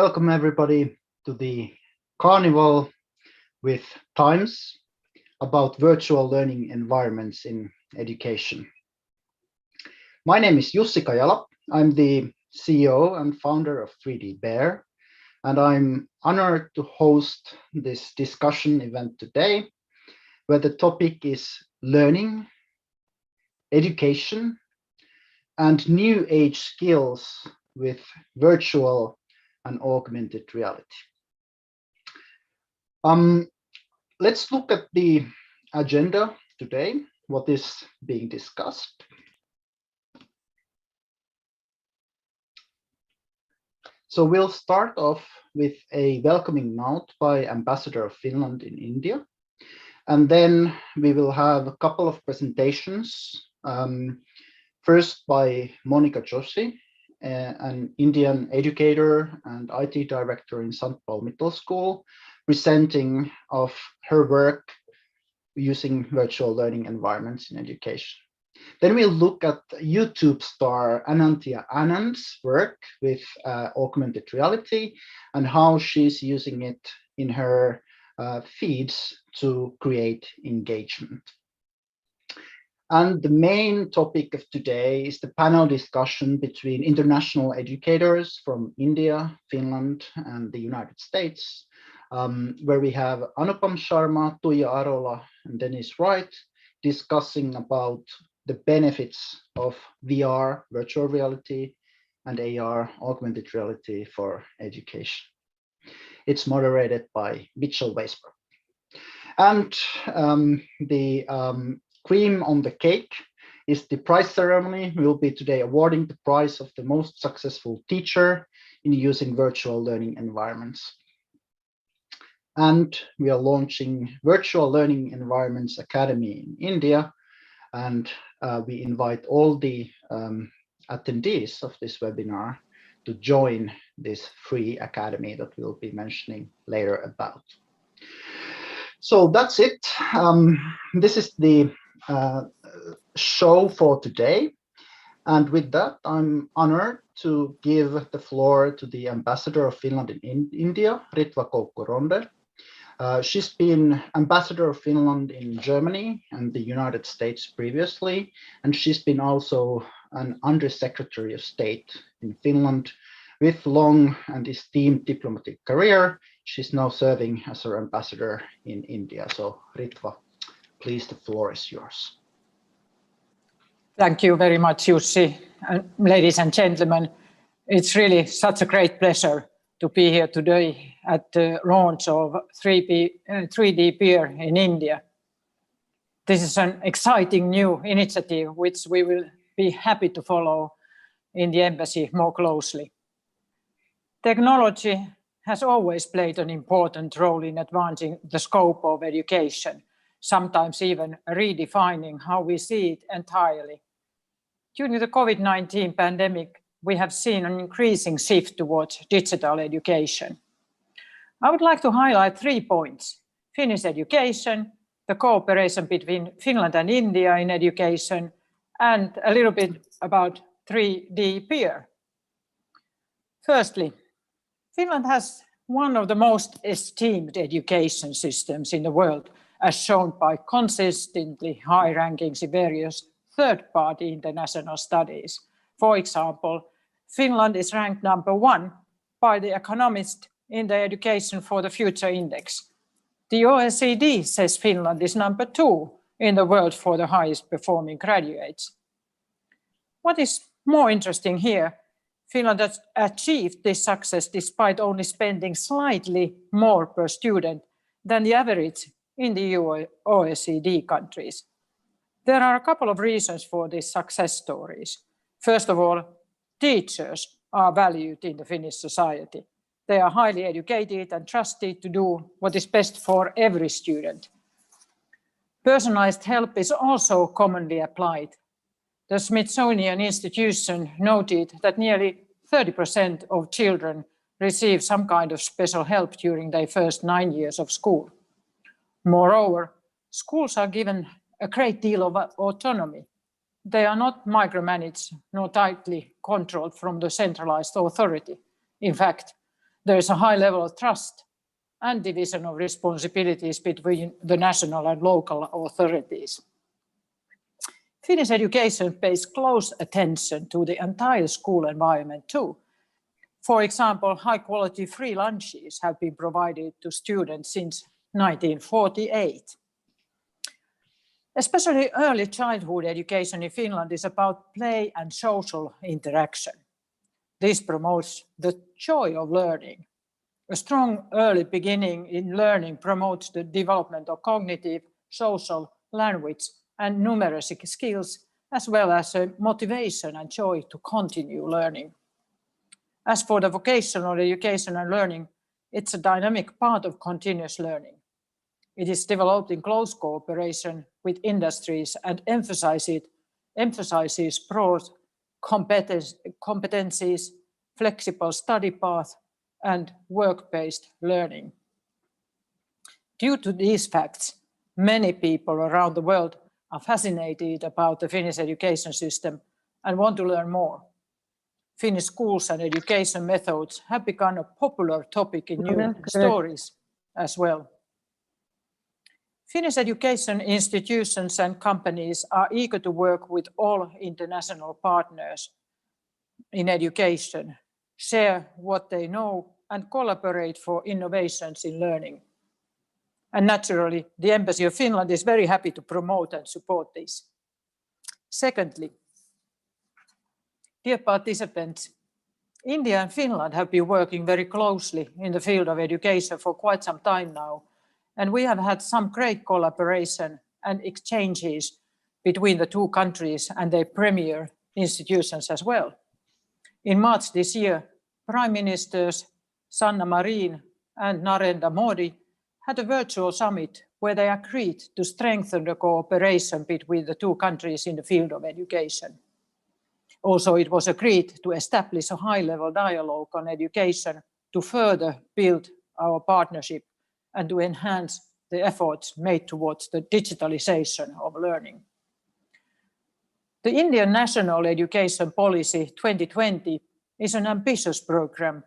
Welcome everybody to the Carnival with Times about virtual learning environments in education. My name is Jussi Kajala. I'm the CEO and founder of 3DBear, and I'm honored to host this discussion event today, where the topic is learning, education, and new age skills with virtual and augmented reality. Let's look at the agenda today, what is being discussed. So we'll start off with a welcoming note by Ambassador of Finland in India. And then we will have a couple of presentations. First by Monica Joshi, an Indian educator and IT director in St. Paul Middle School, presenting of her work using virtual learning environments in education. Then we'll look at YouTube star Anantia Anand's work with augmented reality and how she's using it in her feeds to create engagement. And the main topic of today is the panel discussion between international educators from India, Finland, and the United States, where we have Anupam Sharma, Tuija Arola, and Dennis Wright discussing about the benefits of VR, virtual reality, and AR, augmented reality for education. It's moderated by Mitchell Weisberg. And the cream on the cake is the prize ceremony. We will be today awarding the prize of the most successful teacher in using virtual learning environments. And we are launching Virtual Learning Environments Academy in India. And we invite all the attendees of this webinar to join this free academy that we'll be mentioning later about. So that's it. This is the show for today. And with that, I'm honored to give the floor to the Ambassador of Finland in India, Ritva Koukku-Ronde. She's been Ambassador of Finland in Germany and the United States previously, and she's been also an Undersecretary of State in Finland with long and esteemed diplomatic career. She's now serving as our ambassador in India. So Ritva, please, the floor is yours. Thank you very much, Jussi. Ladies and gentlemen, it's really such a great pleasure to be here today at the launch of 3DBear in India. This is an exciting new initiative which we will be happy to follow in the embassy more closely. Technology has always played an important role in advancing the scope of education, sometimes even redefining how we see it entirely. During the COVID-19 pandemic, we have seen an increasing shift towards digital education. I would like to highlight 3 points: Finnish education, the cooperation between Finland and India in education, and a little bit about 3DBear. Firstly, Finland has one of the most esteemed education systems in the world, as shown by consistently high rankings in various third-party international studies. For example, Finland is ranked #1 by The Economist in the Education for the Future Index. The OECD says Finland is #2 in the world for the highest performing graduates. What is more interesting here, Finland has achieved this success despite only spending slightly more per student than the average in the OECD countries. There are a couple of reasons for these success stories. First of all, teachers are valued in the Finnish society. They are highly educated and trusted to do what is best for every student. Personalized help is also commonly applied. The Smithsonian Institution noted that nearly 30% of children receive some kind of special help during their first 9 years of school. Moreover, schools are given a great deal of autonomy. They are not micromanaged nor tightly controlled from the centralized authority. In fact, There is a high level of trust and division of responsibilities between the national and local authorities. Finnish education pays close attention to the entire school environment too. For example, high-quality free lunches have been provided to students since 1948. Especially early childhood education in Finland is about play and social interaction. This promotes the joy of learning. A strong early beginning in learning promotes the development of cognitive, social, language, and numeracy skills, as well as a motivation and joy to continue learning. As for the vocational education and learning, it's a dynamic part of continuous learning. It is developed in close cooperation with industries and emphasizes broad competencies, flexible study path, and work-based learning. Due to these facts, many people around the world are fascinated about the Finnish education system and want to learn more. Finnish schools and education methods have become a popular topic in news stories as well. Finnish education institutions and companies are eager to work with all international partners in education, share what they know, and collaborate for innovations in learning. And naturally, the Embassy of Finland is very happy to promote and support this. Secondly, dear participants, India and Finland have been working very closely in the field of education for quite some time now, and we have had some great collaboration and exchanges between the two countries and their premier institutions as well. In March this year, Prime Ministers Sanna Marin and Narendra Modi had a virtual summit where they agreed to strengthen the cooperation between the two countries in the field of education. Also, it was agreed to establish a high-level dialogue on education to further build our partnership and to enhance the efforts made towards the digitalization of learning. The Indian National Education Policy 2020 is an ambitious program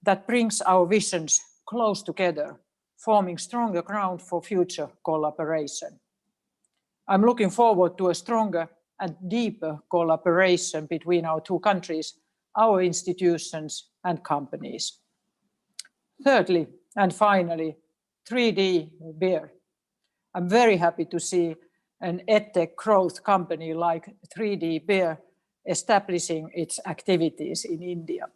that brings our visions close together, forming stronger ground for future collaboration. I'm looking forward to a stronger and deeper collaboration between our two countries, our institutions and companies. Thirdly, and finally, 3DBear. I'm very happy to see an edtech growth company like 3DBear establishing its activities in India.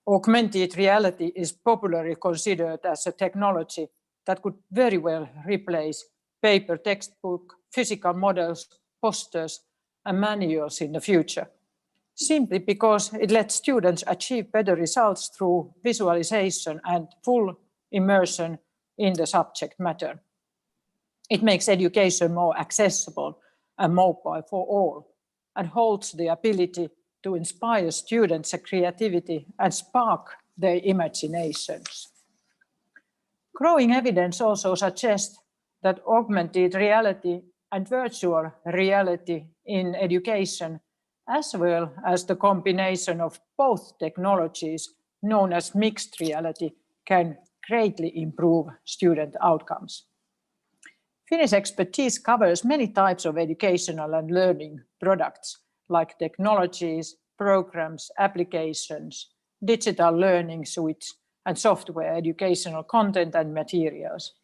Augmented reality is popularly considered as a technology that could very well replace paper textbook, physical models, posters, and manuals in the future, simply because it lets students achieve better results through visualization and full immersion in the subject matter. It makes education more accessible and mobile for all, and holds the ability to inspire students' creativity and spark their imaginations. Growing evidence also suggests that augmented reality and virtual reality in education, as well as the combination of both technologies known as mixed reality, can greatly improve student outcomes. Finnish expertise covers many types of educational and learning products, like technologies, programs, applications, digital learning suites, and software educational content and materials.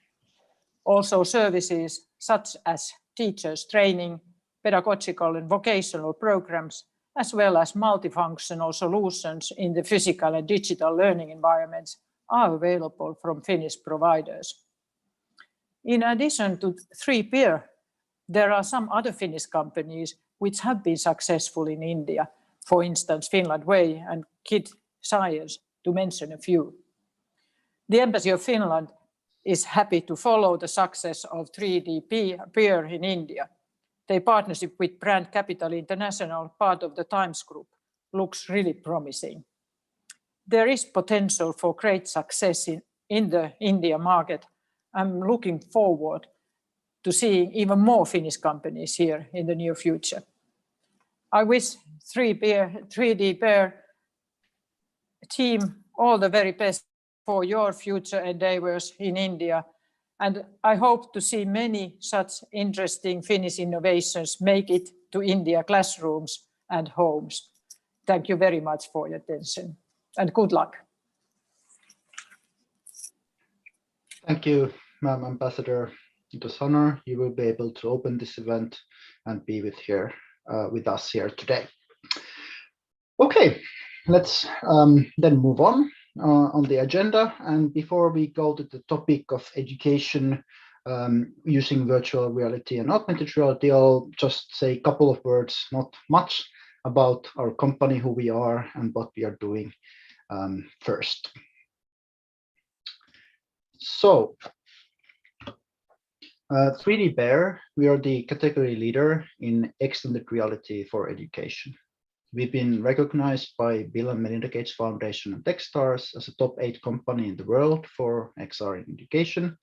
Also services such as teachers training, pedagogical and vocational programs, as well as multifunctional solutions in the physical and digital learning environments are available from Finnish providers. In addition to 3DBear, there are some other Finnish companies which have been successful in India, for instance, Finland Way and Kid Science, to mention a few. The Embassy of Finland is happy to follow the success of 3DBear in India. Their partnership with Brand Capital International, part of the Times Group, looks really promising. There is potential for great success in the India market. I'm looking forward to seeing even more Finnish companies here in the near future. I wish 3DBear team all the very best for your future endeavors in India. And I hope to see many such interesting Finnish innovations make it to India classrooms and homes. Thank you very much for your attention and good luck. Thank you, Ma'am Ambassador. It was an honor. You will be able to open this event and be with us here today. Okay, let's then move on the agenda. And before we go to the topic of education using virtual reality and augmented reality, I'll just say a couple of words, not much, about our company, who we are, and what we are doing first. So, 3DBear, we are the category leader in extended reality for education. We've been recognized by Bill and Melinda Gates Foundation and Techstars as a top 8 company in the world for XR in education.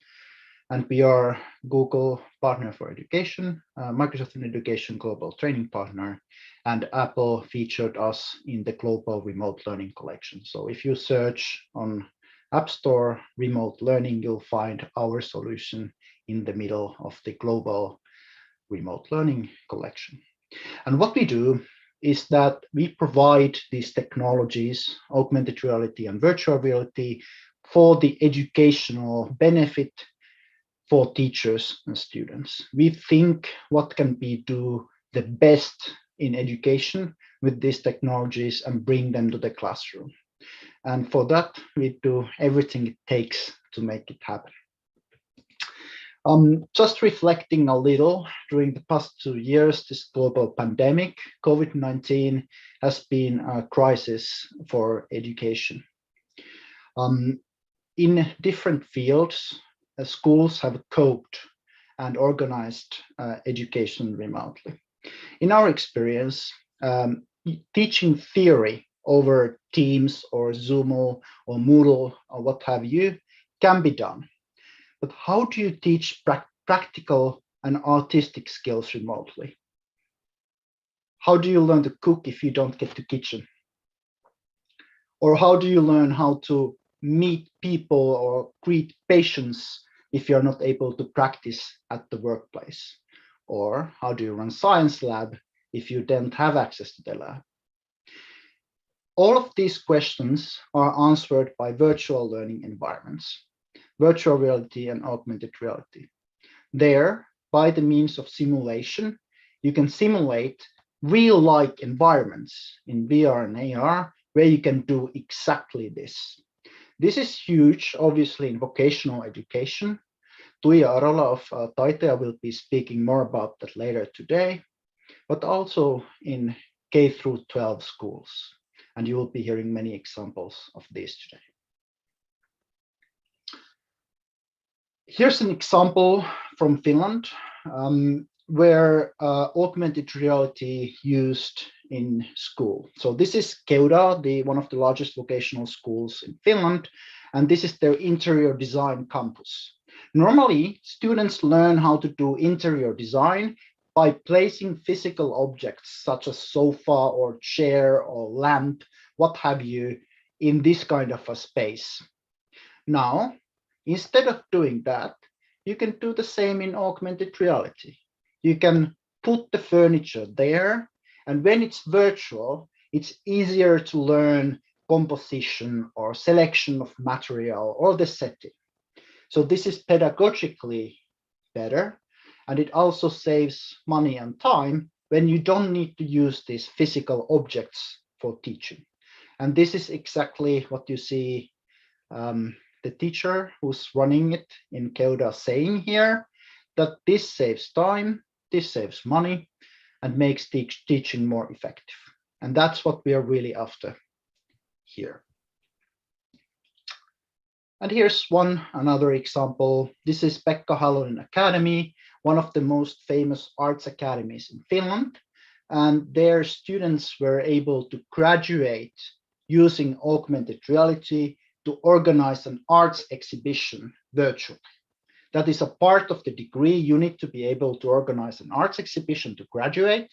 And we are Google Partner for Education, Microsoft in Education Global Training Partner, and Apple featured us in the Global Remote Learning Collection. So if you search on App Store remote learning, you'll find our solution in the middle of the Global Remote Learning Collection. And what we do is that we provide these technologies, augmented reality and virtual reality, for the educational benefit for teachers and students. We think what can we do the best in education with these technologies and bring them to the classroom. And for that, we do everything it takes to make it happen. Just reflecting a little, during the past 2 years, this global pandemic, COVID-19, has been a crisis for education. In different fields, schools have coped and organized education remotely. In our experience, teaching theory over Teams or Zoom or Moodle or what have you can be done. But how do you teach practical and artistic skills remotely? How do you learn to cook if you don't get to kitchen? Or how do you learn how to meet people or greet patients if you're not able to practice at the workplace? Or how do you run science lab if you don't have access to the lab? All of these questions are answered by virtual learning environments, virtual reality and augmented reality. There, by the means of simulation, you can simulate real-like environments in VR and AR where you can do exactly this. This is huge, obviously, in vocational education. Tuija Arola of Taitea will be speaking more about that later today, but also in K through 12 schools. And you will be hearing many examples of this today. Here's an example from Finland, where augmented reality used in school. So this is Keuda, one of the largest vocational schools in Finland, and this is their interior design campus. Normally, students learn how to do interior design by placing physical objects such as sofa or chair or lamp, what have you, in this kind of a space. Now, instead of doing that, you can do the same in augmented reality. You can put the furniture there, and when it's virtual, it's easier to learn composition or selection of material or the setting. So this is pedagogically better, and it also saves money and time when you don't need to use these physical objects for teaching. And this is exactly what you see the teacher who's running it in Keuda saying here, that this saves time, this saves money, and makes teaching more effective. And that's what we are really after here. And here's another example. This is Pekka Halonen Academy, one of the most famous arts academies in Finland. And their students were able to graduate using augmented reality to organize an arts exhibition virtually. That is a part of the degree. You need to be able to organize an arts exhibition to graduate,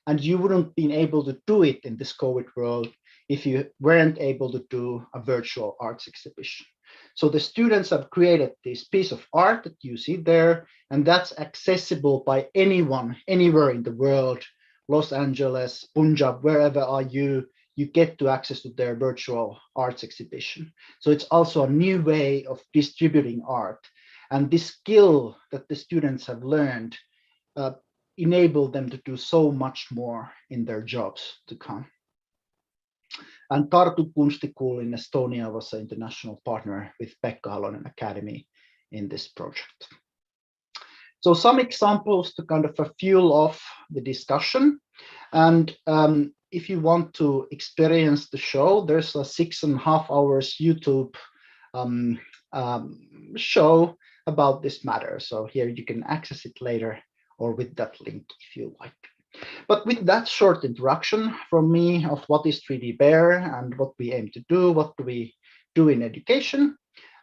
and you wouldn't be able to do it in this COVID world if you weren't able to do a virtual arts exhibition. So the students have created this piece of art that you see there, and that's accessible by anyone, anywhere in the world, Los Angeles, Punjab, wherever are you get to access to their virtual arts exhibition. So it's also a new way of distributing art. And this skill that the students have learned enable them to do so much more in their jobs to come. And Tartu Kunstikoulu in Estonia was an international partner with Pekka Halonen Academy in this project. So some examples to kind of fuel off the discussion. And if you want to experience the show, there's a 6.5 hours YouTube show about this matter. So here you can access it later or with that link if you like. But with that short introduction from me of what is 3DBear and what we aim to do, what do we do in education,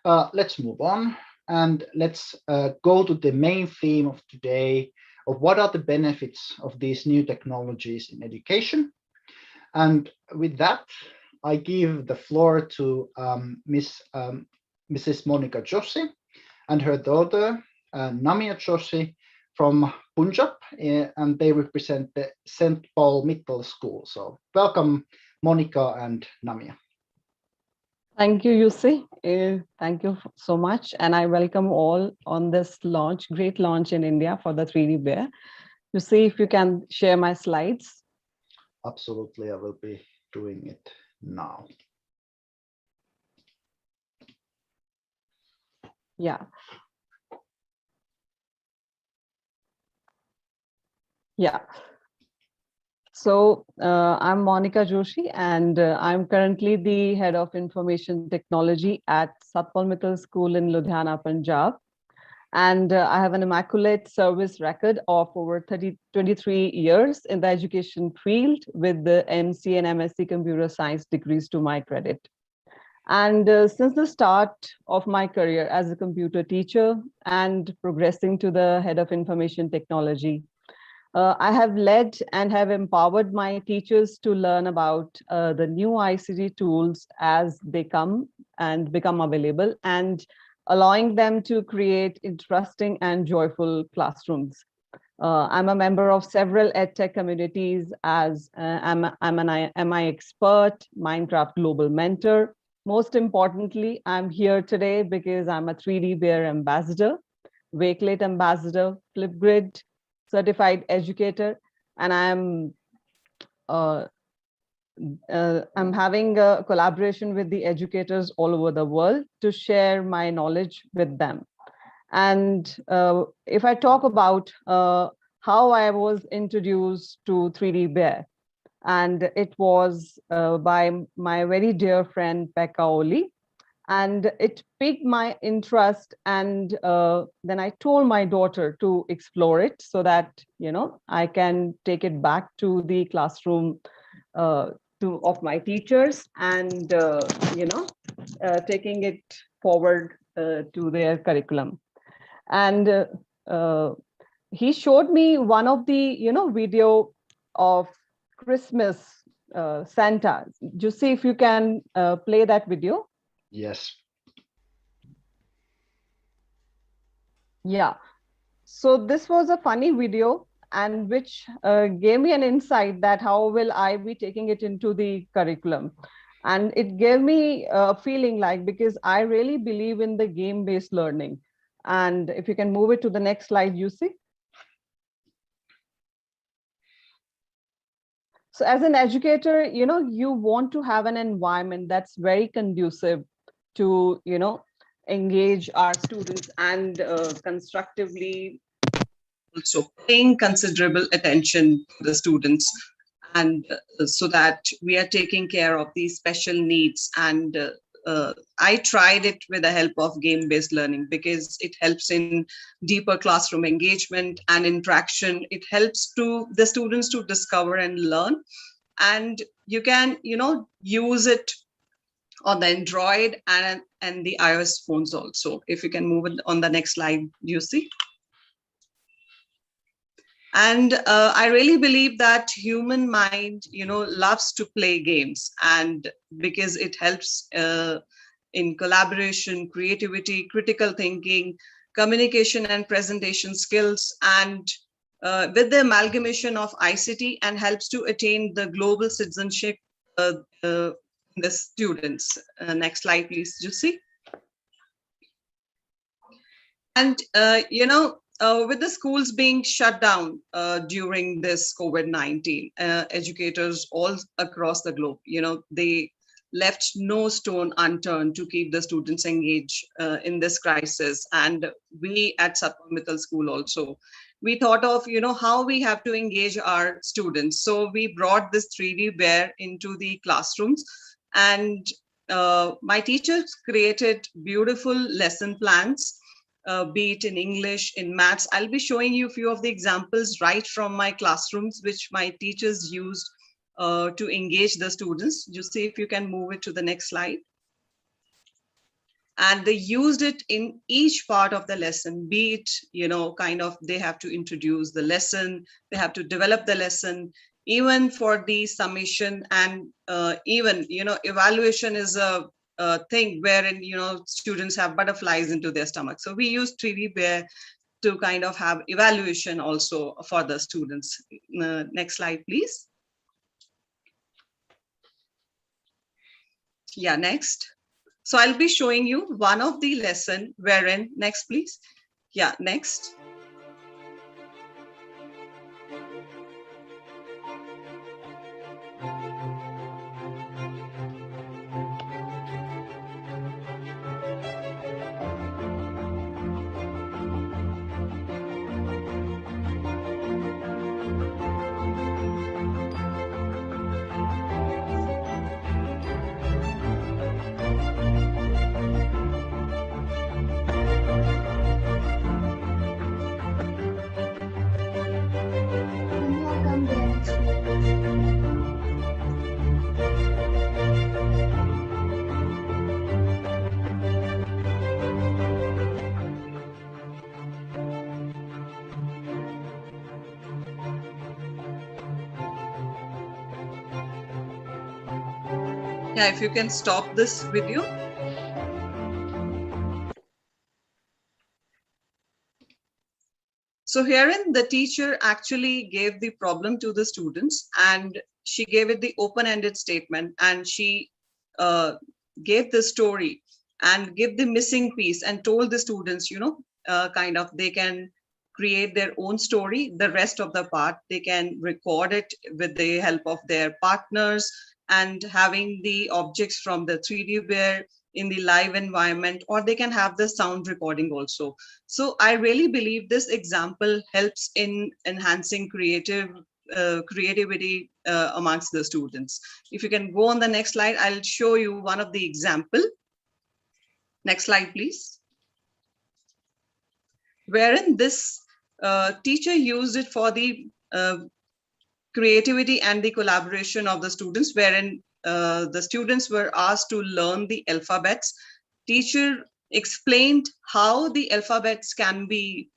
let's move on and let's go to the main theme of today of what are the benefits of these new technologies in education. And with that, I give the floor to Mrs. Monica Joshi and her daughter, Namia Joshi, from Punjab, and they represent the St. Paul Middle School. So welcome, Monica and Namia. Thank you, Jussi. Thank you so much. And I welcome all on this launch, great launch in India for the 3DBear. Jussi, if you can share my slides. Absolutely, I will be doing it now. Yeah. Yeah. So I'm Monica Joshi, and I'm currently the head of information technology at Satpal Middle School in Ludhiana, Punjab. And I have an immaculate service record of over 23 years in the education field with the MC and MSc Computer Science degrees to my credit. And since the start of my career as a computer teacher and progressing to the head of information technology, I have led and have empowered my teachers to learn about the new ICT tools as they come and become available, and allowing them to create interesting and joyful classrooms. I'm a member of several EdTech communities as I'm an MI expert, Minecraft Global Mentor. Most importantly, I'm here today because I'm a 3DBear ambassador, Wakelet ambassador, Flipgrid certified educator, and I'm having a collaboration with the educators all over the world to share my knowledge with them. And if I talk about how I was introduced to 3DBear, and it was by my very dear friend Pekka Oli, and it piqued my interest, and then I told my daughter to explore it so that I can take it back to the classroom of my teachers, and taking it forward to their curriculum. And he showed me one of the video of Christmas Santa. Just see if you can play that video. Yes. Yeah. So this was a funny video, and which gave me an insight that how will I be taking it into the curriculum. And it gave me a feeling like, because I really believe in the game-based learning. And if you can move it to the next slide, you see. So as an educator, you want to have an environment that's very conducive to, engage our students and constructively also paying considerable attention to the students, and so that we are taking care of these special needs. And I tried it with the help of game-based learning because it helps in deeper classroom engagement and interaction. It helps to the students to discover and learn, and you can use it on the Android and the iOS phones also. If you can move it on the next slide, you see. And I really believe that human mind, loves to play games, and because it helps in collaboration, creativity, critical thinking, communication and presentation skills, and with the amalgamation of ICT, and helps to attain the global citizenship the students. Next slide, please, Juicy. And, with the schools being shut down during this COVID-19, educators all across the globe, they left no stone unturned to keep the students engaged in this crisis. And we at Satpal Mittal School also, we thought of, how we have to engage our students. So we brought this 3DBear into the classrooms, and my teachers created beautiful lesson plans, be it in English, in maths. I'll be showing you a few of the examples right from my classrooms, which my teachers used to engage the students. Just see if you can move it to the next slide. And they used it in each part of the lesson, be it, they have to introduce the lesson, they have to develop the lesson, even for the summation, and even, evaluation is a thing wherein, students have butterflies into their stomach. So we use 3DBear to kind of have evaluation also for the students. Next slide, please. Yeah, next. So I'll be showing you one of the lesson wherein, next please. Yeah, next. Yeah, if you can stop this video. So herein the teacher actually gave the problem to the students, and she gave it the open-ended statement, and she gave the story and gave the missing piece and told the students, they can create their own story. The rest of the part, they can record it with the help of their partners, and having the objects from the 3DBear in the live environment, or they can have the sound recording also. So I really believe this example helps in enhancing creativity amongst the students. If you can go on the next slide, I'll show you one of the example. Next slide, please. Wherein this teacher used it for the creativity and the collaboration of the students, wherein the students were asked to learn the alphabets. Teacher explained how the alphabets can be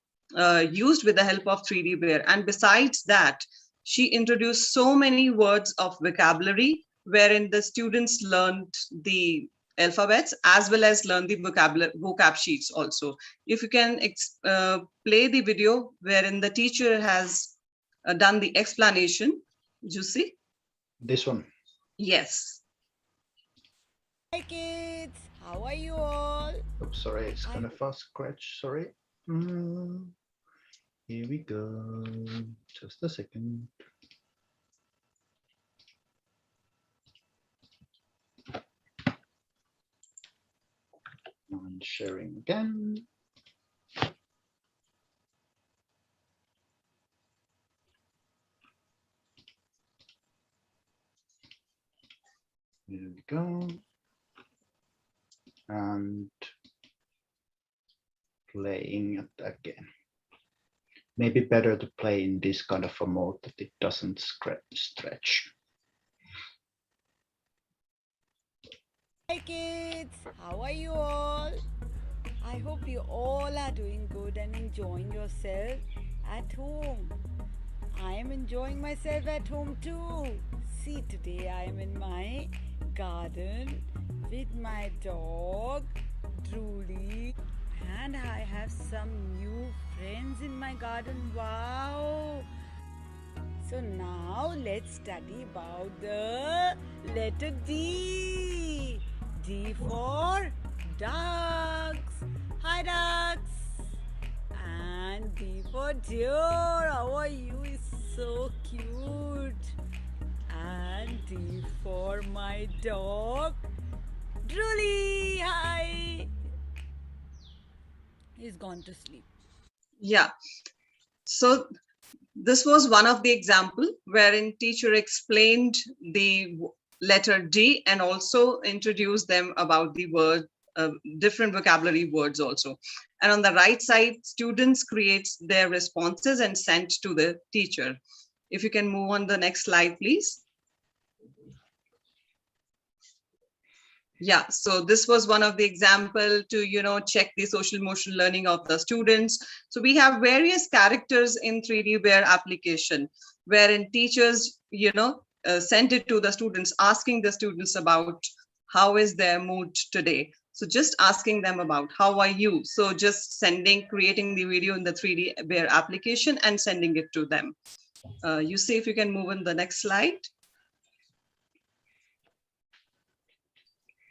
used with the help of 3DBear. And besides that, she introduced so many words of vocabulary, wherein the students learned the alphabets as well as learn the vocab sheets also. If you can play the video wherein the teacher has done the explanation. Juicy? This one. Yes. Hi kids, how are you all? Oops, sorry, it's kind of a scratch, sorry. Here we go, just a second. I'm sharing again. Here we go. And playing it again. Maybe better to play in this kind of a mode that it doesn't stretch. Hi kids, how are you all? I hope you all are doing good and enjoying yourself at home. I am enjoying myself at home too. See, today I am in my garden with my dog, Drooly. And I have some new friends in my garden. Wow! So now let's study about the letter D. D for ducks. Hi ducks. And D for deer. How are you? It's so cute. And D for my dog, Drooly. Hi. He's gone to sleep. Yeah. So this was one of the example wherein teacher explained the letter D and also introduced them about the word, different vocabulary words also. And on the right side, students creates their responses and sent to the teacher. If you can move on the next slide, please. Yeah, so this was one of the example to, check the social emotional learning of the students. So we have various characters in 3DBear application, wherein teachers, send it to the students, asking the students about how is their mood today. So just asking them about how are you? So just creating the video in the 3DBear application and sending it to them. You see if you can move on the next slide.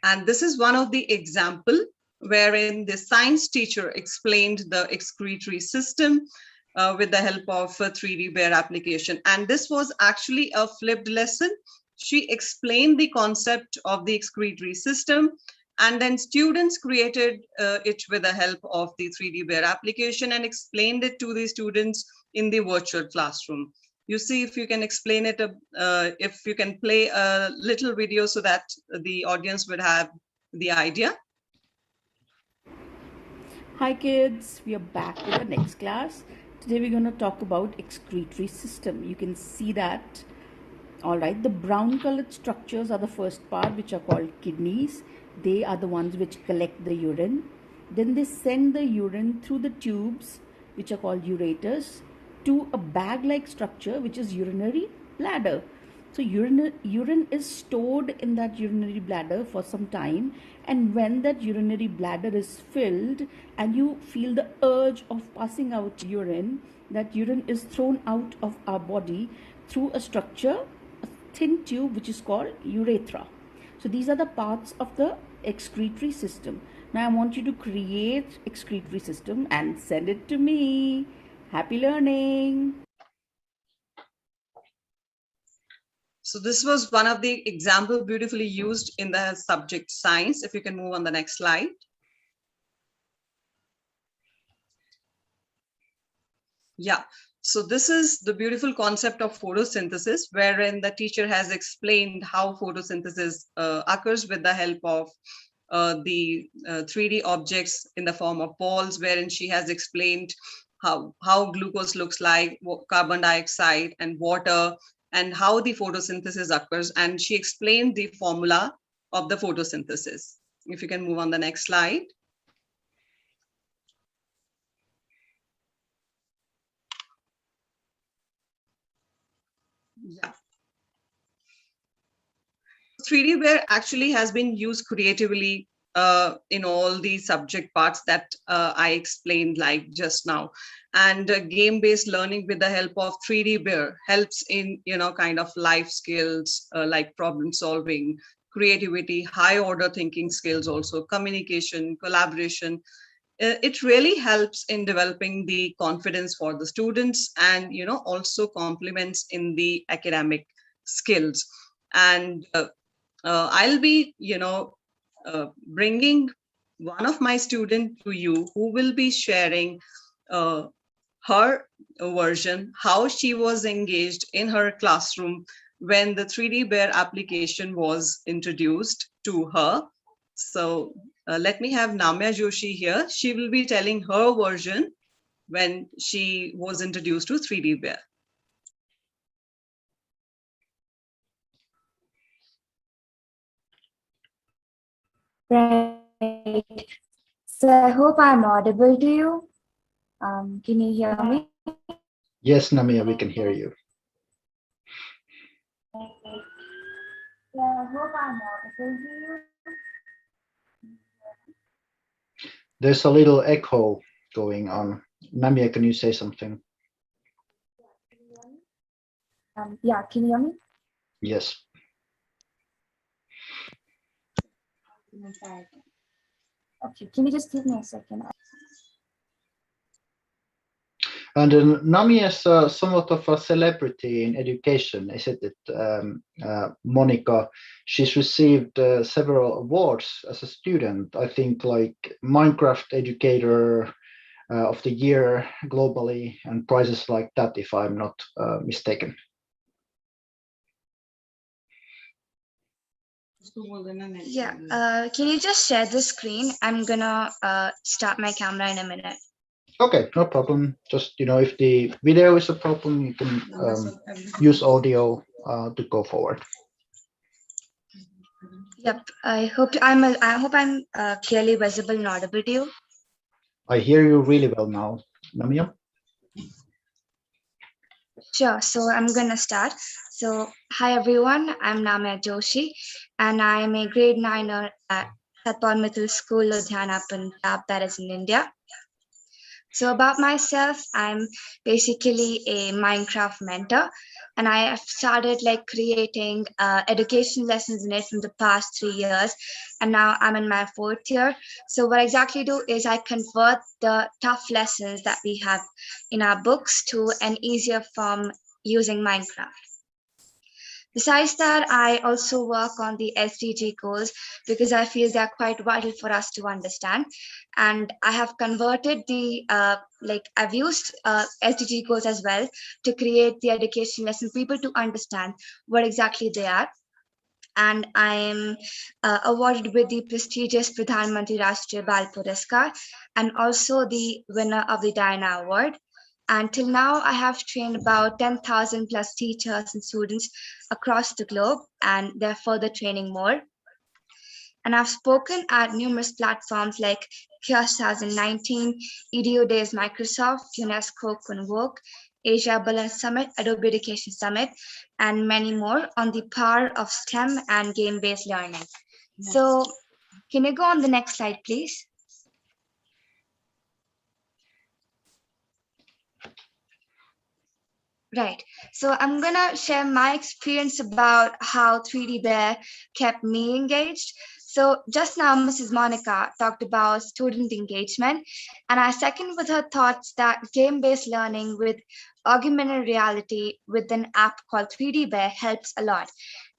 And this is one of the example wherein the science teacher explained the excretory system with the help of a 3DBear application. And this was actually a flipped lesson. She explained the concept of the excretory system, and then students created it with the help of the 3DBear application and explained it to the students in the virtual classroom. You see if you can explain it, if you can play a little video so that the audience would have the idea. Hi kids, we are back with the next class. Today we're going to talk about excretory system. You can see that. All right, the brown colored structures are the first part, which are called kidneys. They are the ones which collect the urine. Then they send the urine through the tubes, which are called ureters, to a bag-like structure, which is urinary bladder. So urine is stored in that urinary bladder for some time, and when that urinary bladder is filled and you feel the urge of passing out urine, that urine is thrown out of our body through a structure, a thin tube, which is called urethra. So these are the parts of the excretory system. Now I want you to create excretory system and send it to me. Happy learning. So this was one of the example beautifully used in the subject science. If you can move on the next slide. Yeah, so this is the beautiful concept of photosynthesis, wherein the teacher has explained how photosynthesis occurs with the help of the 3D objects in the form of balls, wherein she has explained how glucose looks like, carbon dioxide and water, and how the photosynthesis occurs. And she explained the formula of the photosynthesis. If you can move on the next slide. Yeah. 3DBear actually has been used creatively in all the subject parts that I explained like just now. And game-based learning with the help of 3DBear helps in, kind of life skills like problem solving, creativity, high order thinking skills, also communication, collaboration. It really helps in developing the confidence for the students and, also complements in the academic skills. And I'll be, bringing one of my students to you who will be sharing her version, how she was engaged in her classroom when the 3DBear application was introduced to her. So let me have Namya Joshi here. She will be telling her version when she was introduced to 3DBear. Right. So I hope I'm audible to you. Can you hear me? Yes, Namia, we can hear you. So I hope I'm audible to you. There's a little echo going on. Namia, can you say something? Yeah, can you hear me? Yes. Okay, can you just give me a second? And Nami is somewhat of a celebrity in education, isn't it, Monica? She's received several awards as a student. I think like Minecraft Educator of the Year globally and prizes like that, if I'm not mistaken. Yeah, can you just share the screen? I'm gonna start my camera in a minute. Okay, no problem. Just, if the video is a problem, you can use audio to go forward. Yep, I hope I'm clearly visible and audible to you. I hear you really well now, Namia. Sure, so I'm gonna start. So, hi everyone, I'm Namya Joshi, and I'm a grade 9er at Satpal Middle School, Ludhiana, Punjab, that is in India. So about myself, I'm basically a Minecraft mentor, and I have started like creating education lessons in it from the past 3 years, and now I'm in my 4th year. So what I exactly do is I convert the tough lessons that we have in our books to an easier form using Minecraft. Besides that, I also work on the SDG goals because I feel they're quite vital for us to understand. And I have converted I've used SDG goals as well to create the education lesson people to understand what exactly they are. And I am awarded with the prestigious Pradhan Mantri Rashtriya Bal Puraskar and also the winner of the Diana Award. Until now, I have trained about 10,000 plus teachers and students across the globe, and they're further training more. And I've spoken at numerous platforms like CHAOSS 2019, EDU Days Microsoft, UNESCO Convoke, Asia Balance Summit, Adobe Education Summit, and many more on the power of STEM and game-based learning. Yes. So can you go on the next slide, please? Right. So I'm going to share my experience about how 3DBear kept me engaged. So just now, Mrs. Monica talked about student engagement, and I second with her thoughts that game-based learning with augmented reality with an app called 3DBear helps a lot.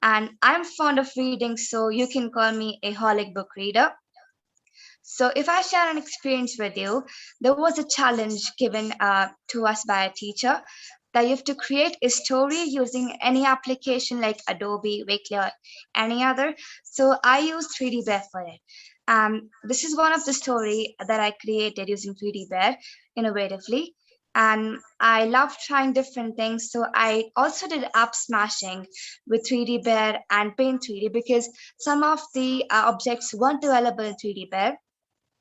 And I'm fond of reading, so you can call me a holic book reader. So if I share an experience with you, there was a challenge given to us by a teacher that you have to create a story using any application like Adobe, Weekly, or any other. So I use 3DBear for it. This is one of the story that I created using 3DBear innovatively. And I love trying different things. So I also did app smashing with 3DBear and Paint 3D because some of the objects weren't available in 3DBear.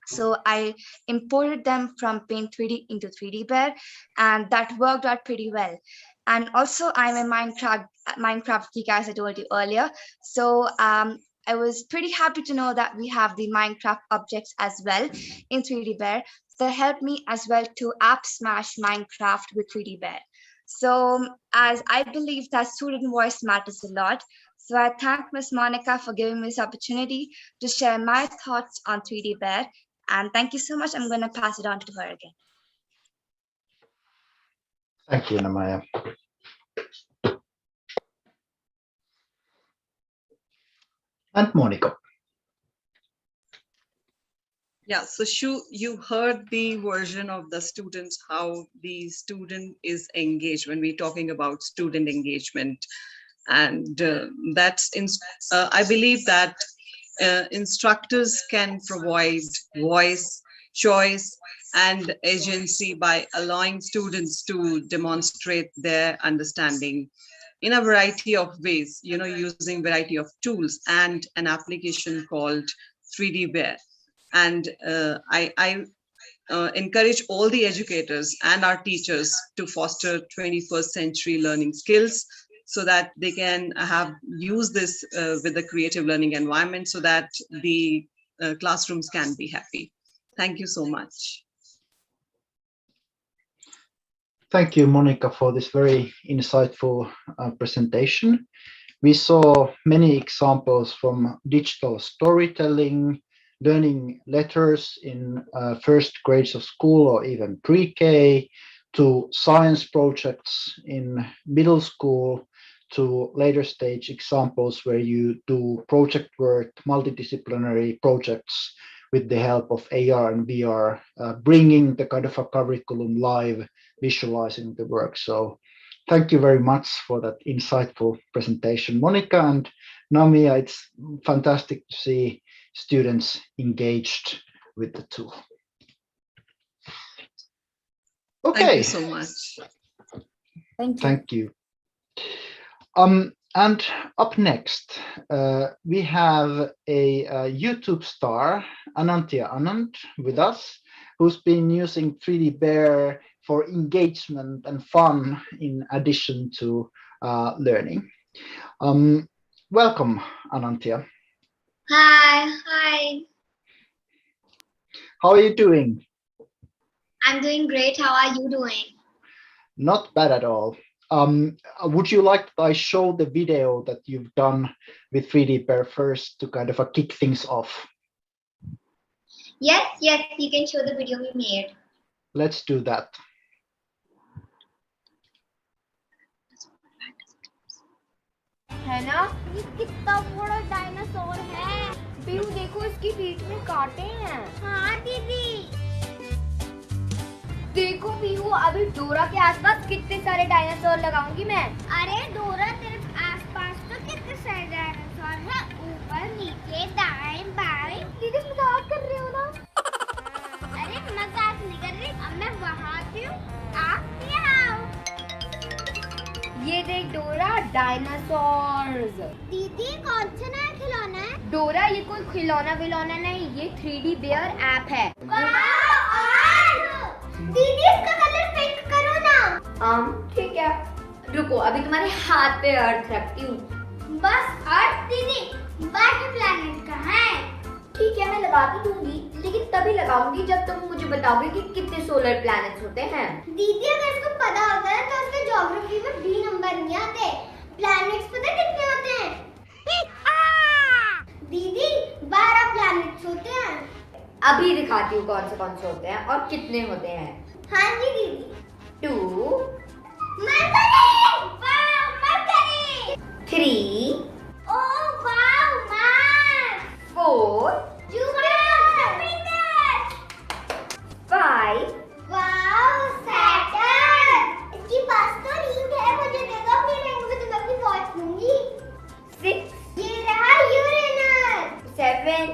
So I imported them from Paint 3D into 3DBear, and that worked out pretty well. And also, I'm a Minecraft geek, as I told you earlier. So I was pretty happy to know that we have the Minecraft objects as well in 3DBear. So that helped me as well to app smash Minecraft with 3DBear. So as I believe that student voice matters a lot, so I thank Ms. Monica for giving me this opportunity to share my thoughts on 3DBear. And thank you so much. I'm going to pass it on to her again. Thank you, Namaya. And Monica. Yeah, so Shu, you heard the version of the students, how the student is engaged when we're talking about student engagement. And I believe that instructors can provide voice, choice, and agency by allowing students to demonstrate their underststanding in a variety of ways, using variety of tools and an application called 3DBear. And I encourage all the educators and our teachers to foster 21st century learning skills so that they can use this with the creative learning environment so that the classrooms can be happy. Thank you so much. Thank you, Monica, for this very insightful presentation. We saw many examples from digital storytelling, learning letters in first grades of school or even pre-K, to science projects in middle school, to later stage examples where you do project work, multidisciplinary projects with the help of AR and VR, bringing the kind of a curriculum live, visualizing the work. So thank you very much for that insightful presentation, Monica and Namia. It's fantastic to see students engaged with the tool. Okay. Thank you so much. Thank you. Thank you. And up next, we have a YouTube star, Anantya Anand, with us, who's been using 3DBear for engagement and fun in addition to learning. Welcome, Anantya. Hi. How are you doing? I'm doing great. How are you doing? Not bad at all. Would you like that I show the video that you've done with 3DBear first to kind of kick things off? Yes, you can show the video we made. Let's do that. है ना, ये कितना बड़ा dinosaur है। पीहू देखो, इसकी पीठ में कांटे हैं। हाँ दीदी। देखो पीहू, अभी डोरा के आसपास कितने सारे डायनासोर लगाऊंगी मैं। अरे डोरा, तेरे आसपास तो कितने सारे डायनासोर हैं, ऊपर नीचे दाएं बाएं। दीदी मजाक कर रहे हो ना? अरे मजाक नहीं कर रही, अब मैं वहाँ आती हूँ, आप यहाँ आओ। ये देख डोरा, डायनासोर्स। दीदी कौन सा नया खिलौना है? डोरा, ये कोई खिलौना विलौना नहीं, ये 3DBear ऐप है। दीदी इसका कलर पिंक करो ना। ठीक है, रुको अभी तुम्हारे हाथ पे अर्थ रखती हूँ। बस अर्थ दीदी, बाकी प्लैनेट कहाँ है? ठीक है, मैं लगा भी दूंगी, लेकिन तभी लगाऊंगी जब तुम मुझे बताओगे कि कितने सोलर प्लैनेट्स होते हैं। दीदी अगर इसको पता होता है तो उसके ज्योग्राफी में 20 नंबर नहीं आते। प्लैनेट्स पता कितने होते हैं? दीदी 12 प्लैनेट्स होते हैं। अभी दिखाती हूँ कौन से होते हैं और कितने होते हैं। हाँ जी दीदी। 2 mercury 3 oh wow Mars 4 Jupiter 5 wow Saturn. इसके पास तो रिंग है, मुझे दे दो, अपनी रिंग में तुम्हें अपनी वॉच दूंगी। 6 ये रहा Uranus. 7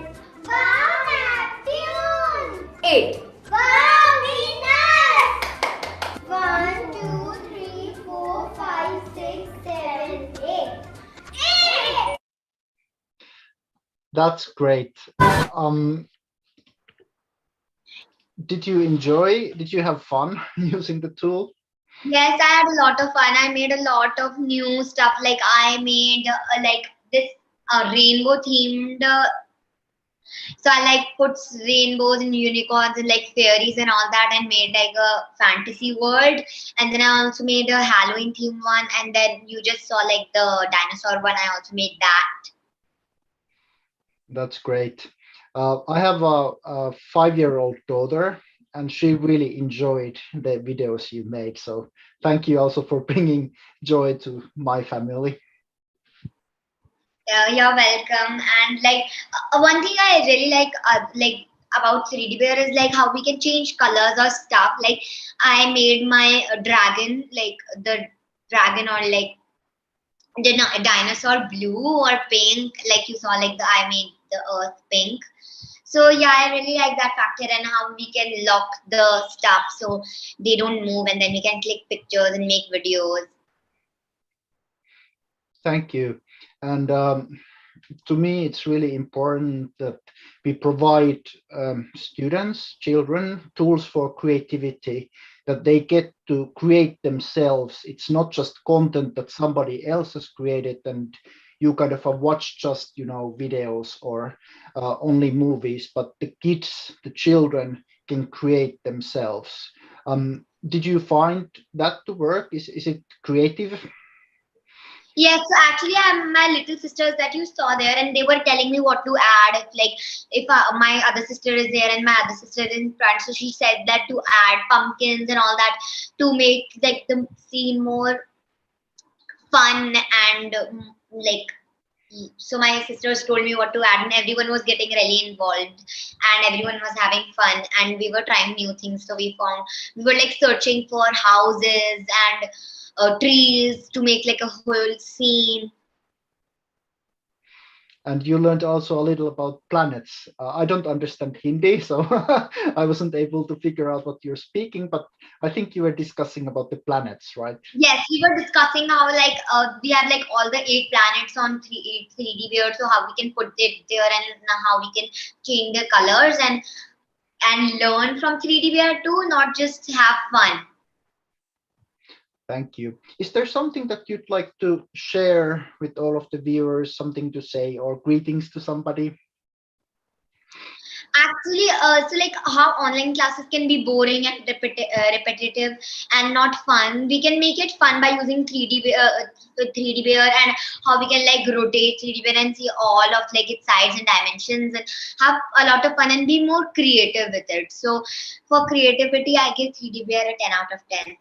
wow Neptune. 8 wow Venus. 1 2 3 4 5 6 7 8। That's great. Did you enjoy? Did you have fun using the tool? Yes, I had a lot of fun. I made a lot of new stuff. Like I made like this rainbow themed. So I like put rainbows and unicorns and like fairies and all that, and made like a fantasy world. And then I also made a Halloween themed one. And then you just saw like the dinosaur one. I also made that. That's great. I have a 5-year-old daughter, and she really enjoyed the videos you made. So thank you also for bringing joy to my family. You're welcome. And like one thing I really like about 3DBear is like how we can change colors or stuff. Like I made my dragon, like the dragon or like the dinosaur blue or pink. Like you saw, like I made the earth pink. So yeah, I really like that factor, and how we can lock the stuff so they don't move, and then we can click pictures and make videos. Thank you. And to me, it's really important that we provide students, children, tools for creativity, that they get to create themselves. It's not just content that somebody else has created and you kind of watch just, videos or only movies, but the kids, the children can create themselves. Did you find that to work? Is it creative? Yes, so actually, I'm my little sisters that you saw there, and they were telling me what to add. If my other sister is there and my other sister is in front, so she said that to add pumpkins and all that to make like the scene more fun and so my sisters told me what to add, and everyone was getting really involved, and everyone was having fun, and we were trying new things. So we were like searching for houses and trees to make like a whole scene. And you learned also a little about planets. I don't understand Hindi, so I wasn't able to figure out what you're speaking, but I think you were discussing about the planets, right? Yes, we were discussing how we have like all the 8 planets on 3DBear, so how we can put it there and how we can change the colors and learn from 3DBear too, not just have fun. Thank you. Is there something that you'd like to share with all of the viewers, something to say or greetings to somebody? Actually, so like how online classes can be boring and repetitive and not fun. We can make it fun by using 3DBear and how we can like rotate 3DBear and see all of like its sides and dimensions and have a lot of fun and be more creative with it. So for creativity, I give 3DBear a 10 out of 10.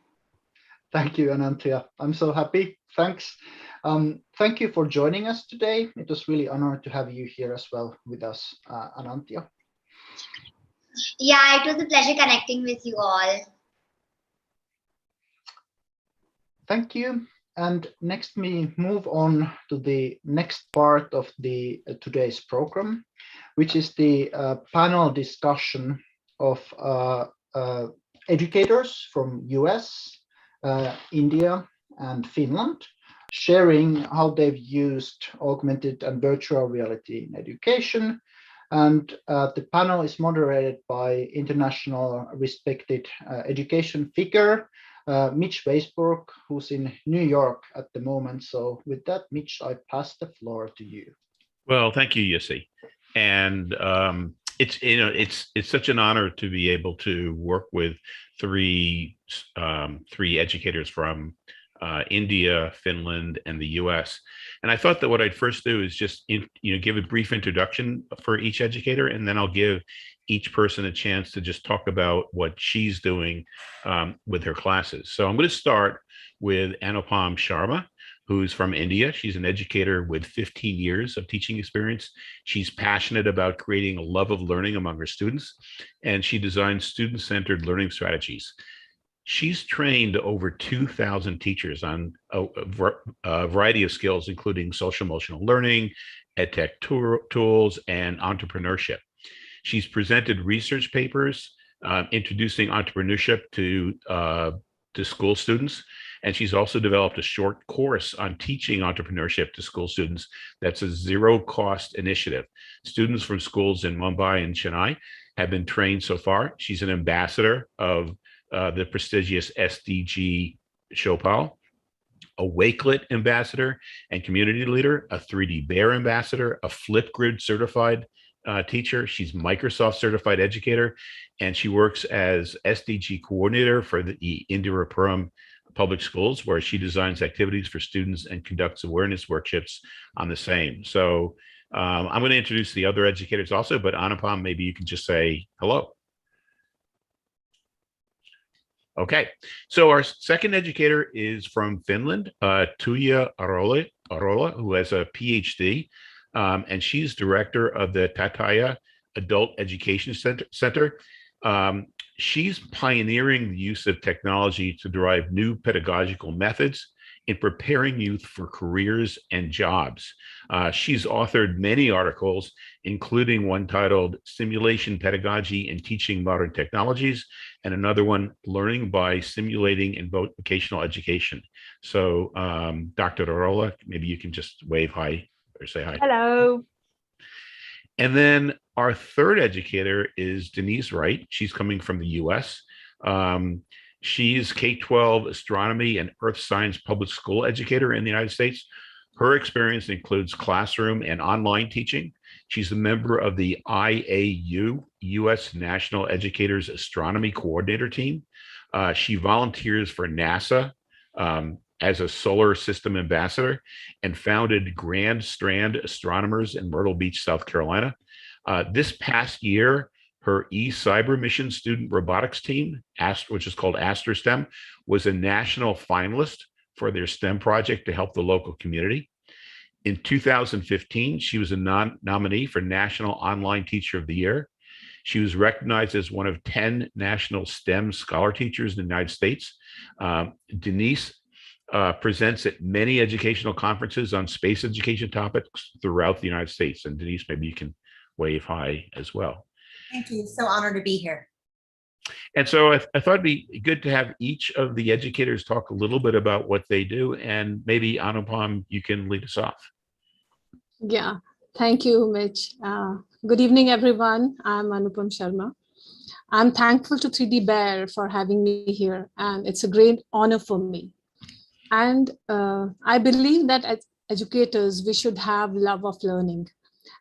Thank you, Anantia. I'm so happy. Thanks. Thank you for joining us today. It was really honored to have you here as well with us, Anantia. Yeah, it was a pleasure connecting with you all. Thank you. And next, we move on to the next part of the today's program, which is the panel discussion of educators from US, India, and Finland, sharing how they've used augmented and virtual reality in education. And the panel is moderated by international respected education figure, Mitch Weisburg, who's in New York at the moment. So with that, Mitch, I pass the floor to you. Well, thank you, Jussi. And it's such an honor to be able to work with three educators from India, Finland, and the US. And I thought that what I'd first do is just give a brief introduction for each educator, and then I'll give each person a chance to just talk about what she's doing with her classes. So I'm going to start with Anupam Sharma, who's from India. She's an educator with 15 years of teaching experience. She's passionate about creating a love of learning among her students, and she designs student-centered learning strategies. She's trained over 2,000 teachers on a variety of skills, including social emotional learning, edtech tools, and entrepreneurship. She's presented research papers introducing entrepreneurship to school students. And she's also developed a short course on teaching entrepreneurship to school students. That's a zero-cost initiative. Students from schools in Mumbai and Chennai have been trained so far. She's an ambassador of the prestigious SDG Chopal, a Wakelet ambassador and community leader, a 3DBear ambassador, a Flipgrid certified teacher. She's Microsoft certified educator, and she works as SDG coordinator for the Indirapuram Public Schools, where she designs activities for students and conducts awareness workshops on the same. So I'm going to introduce the other educators also, but Anupam, maybe you can just say hello. Okay, so our second educator is from Finland, Tuija Arola, who has a PhD, and she's director of the Tataya Adult Education Center. She's pioneering the use of technology to derive new pedagogical methods in preparing youth for careers and jobs. She's authored many articles, including one titled Simulation Pedagogy in Teaching Modern Technologies, and another one, Learning by Simulating in Vocational Education. So Dr. Arola, maybe you can just wave hi or say hi. Hello. And then our third educator is Denise Wright. She's coming from the US. She's K-12 astronomy and earth science public school educator in the United States, Her experience includes classroom and online teaching. She's a member of the IAU, U.S. National Educators Astronomy Coordinator Team. She volunteers for NASA as a solar system ambassador and founded Grand Strand Astronomers in Myrtle Beach, South Carolina. This past year, her eCyber mission student robotics team, which is called AstroSTEM, was a national finalist for their STEM project to help the local community. In 2015, she was a nominee for National Online Teacher of the Year. She was recognized as one of 10 national STEM scholar teachers in the United States. Denise presents at many educational conferences on space education topics throughout the United States. And Denise, maybe you can wave hi as well. Thank you. So honored to be here. And so I thought it'd be good to have each of the educators talk a little bit about what they do, and maybe Anupam, you can lead us off. Yeah, thank you, Mitch. Good evening, everyone. I'm Anupam Sharma. I'm thankful to 3DBear for having me here, and it's a great honor for me. And I believe that as educators, we should have love of learning,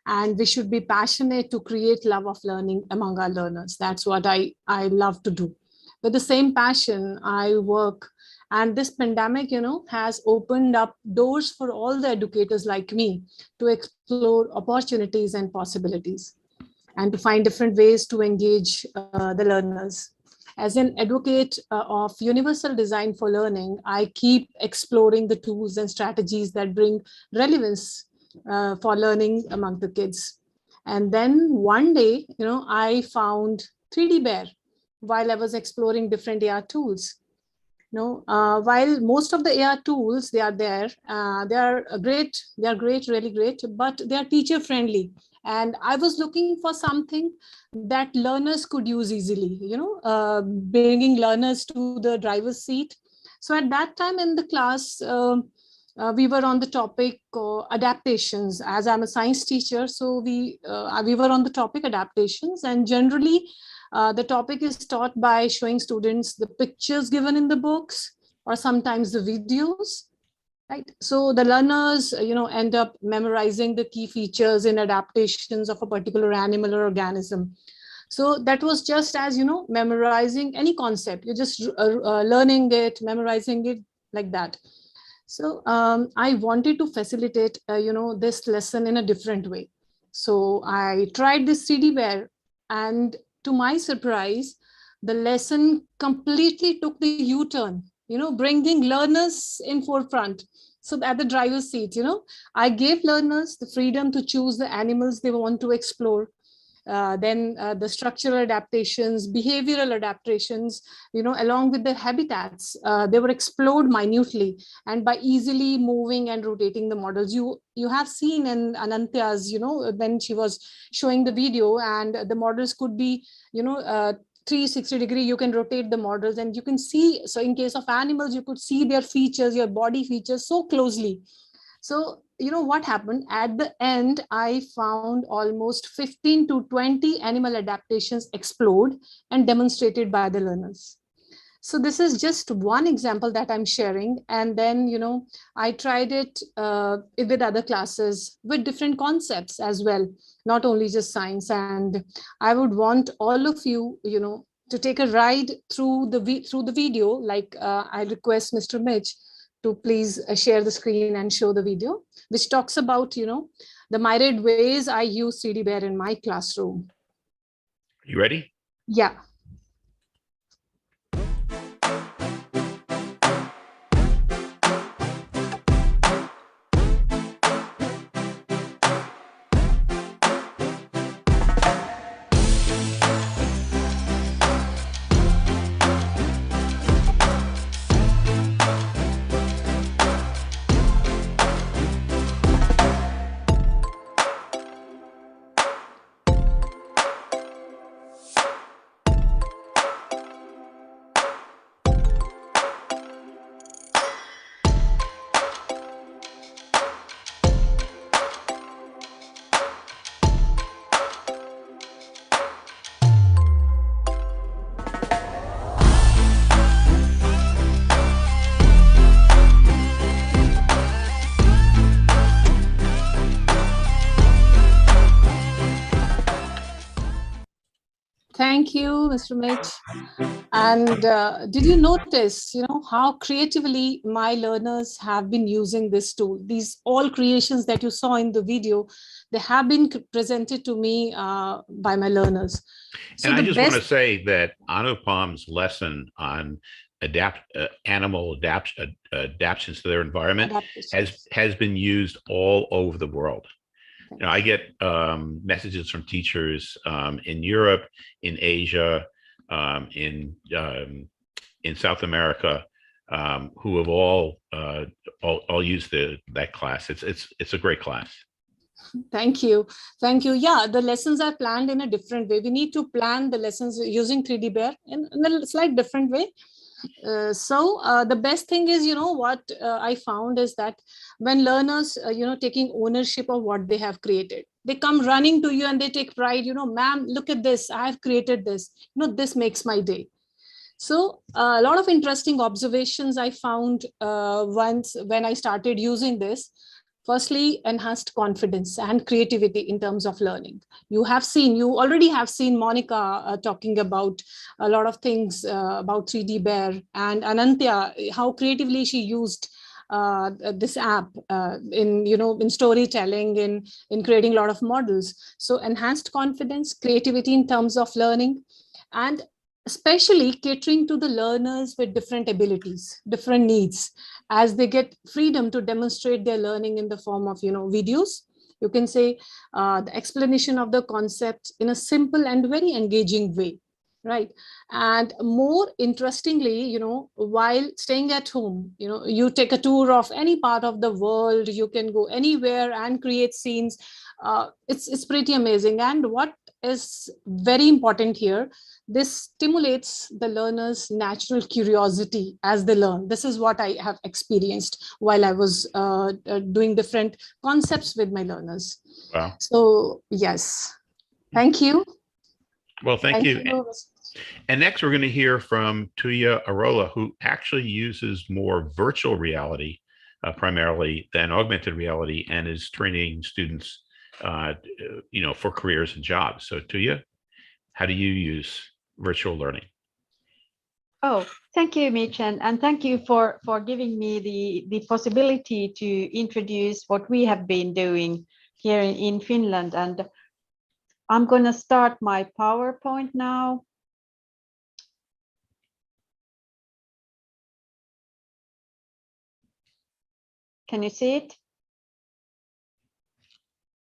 and we should be passionate to create love of learning among our learners. That's what I love to do. With the same passion, I work, and this pandemic, has opened up doors for all the educators like me to explore opportunities and possibilities, and to find different ways to engage the learners. As an advocate of universal design for learning, I keep exploring the tools and strategies that bring relevance for learning among the kids. And then one day, I found 3DBear while I was exploring different AR tools. While most of the AR tools, they are there, they are great, really great, but they are teacher friendly. And I was looking for something that learners could use easily, bringing learners to the driver's seat. So at that time in the class, we were on the topic adaptations. As I'm a science teacher, so we were on the topic adaptations, and generally the topic is taught by showing students the pictures given in the books or sometimes the videos, right? So the learners, end up memorizing the key features in adaptations of a particular animal or organism. So that was just as, memorizing any concept. You're just learning it, memorizing it like that. So I wanted to facilitate, this lesson in a different way. So I tried this 3DBear, and to my surprise, the lesson completely took the U-turn, bringing learners in forefront. So at the driver's seat, I gave learners the freedom to choose the animals they want to explore. Then the structural adaptations, behavioral adaptations, along with the habitats, they were explored minutely, and by easily moving and rotating the models. You have seen in Anantya's, when she was showing the video, and the models could be, 360 degree, you can rotate the models and you can see. So in case of animals, you could see their features, your body features so closely. So, what happened at the end, I found almost 15 to 20 animal adaptations explored and demonstrated by the learners. So this is just one example that I'm sharing. And then, I tried it with other classes with different concepts as well, not only just science. And I would want all of you, to take a ride through the video. Like I request Mr. Mitch to please share the screen and show the video, which talks about, the myriad ways I use 3DBear in my classroom. You ready? Yeah. Thank you, Mr. Mitch. And did you notice, how creatively my learners have been using this tool? These all creations that you saw in the video, they have been presented to me by my learners. So and I just want to say that Anupam's lesson on animal adaptations to their environment has been used all over the world. I get messages from teachers in Europe, in Asia, in South America, who have all used that class. It's a great class. Thank you. Yeah, the lessons are planned in a different way. We need to plan the lessons using 3DBear in a slight different way. So the best thing is, what I found is that when learners, taking ownership of what they have created, they come running to you and they take pride, ma'am, look at this, I have created this, this makes my day. So a lot of interesting observations I found once when I started using this. Firstly, enhanced confidence and creativity in terms of learning. You already have seen Monica talking about a lot of things about 3DBear, and Anantya, how creatively she used this app in storytelling, in creating a lot of models. So enhanced confidence, creativity in terms of learning, and especially catering to the learners with different abilities, different needs, as they get freedom to demonstrate their learning in the form of, videos. You can say the explanation of the concept in a simple and very engaging way, right? And more interestingly, while staying at home, you take a tour of any part of the world, you can go anywhere and create scenes. It's pretty amazing. And what is very important here, this stimulates the learner's natural curiosity as they learn. This is what I have experienced while I was doing different concepts with my learners. Wow. So yes, thank you. Well, thank you. And next we're going to hear from Tuya Arola, who actually uses more virtual reality primarily than augmented reality, and is training students for careers and jobs. So Tuya, how do you use virtual learning? Oh, thank you, Mitch, and thank you for giving me the possibility to introduce what we have been doing here in Finland. And I'm going to start my PowerPoint now. Can you see it?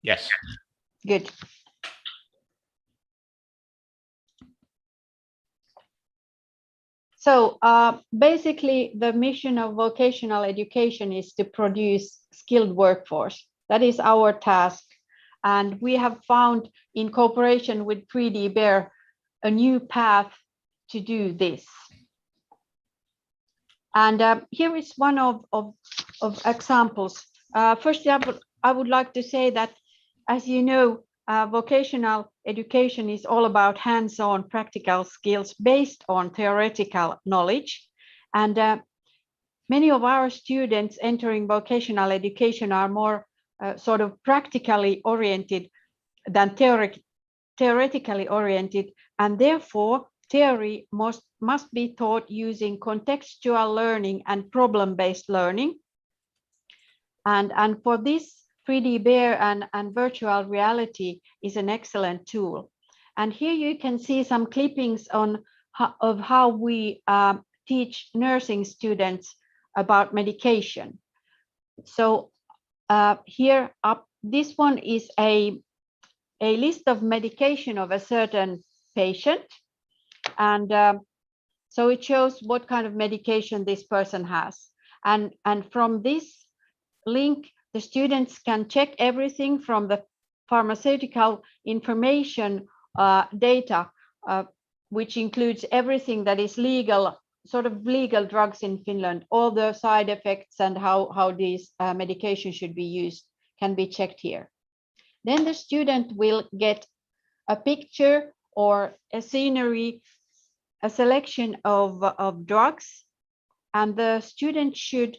Yes. Good. So basically, the mission of vocational education is to produce skilled workforce. That is our task. And we have found, in cooperation with 3DBear, a new path to do this. And here is one of examples. First, I would like to say that, as you know, vocational education is all about hands-on practical skills based on theoretical knowledge. And many of our students entering vocational education are more sort of practically oriented than theoretically oriented, and therefore theory must be taught using contextual learning and problem-based learning. And for this, 3DBear and virtual reality is an excellent tool. And here you can see some clippings of how we teach nursing students about medication. So here up, this one is a list of medication of a certain patient. And so it shows what kind of medication this person has. And from this link, the students can check everything from the pharmaceutical information data, which includes everything that is legal, sort of legal drugs in Finland. All the side effects and how these medications should be used can be checked here. Then the student will get a picture or a scenery, a selection of drugs, and the student should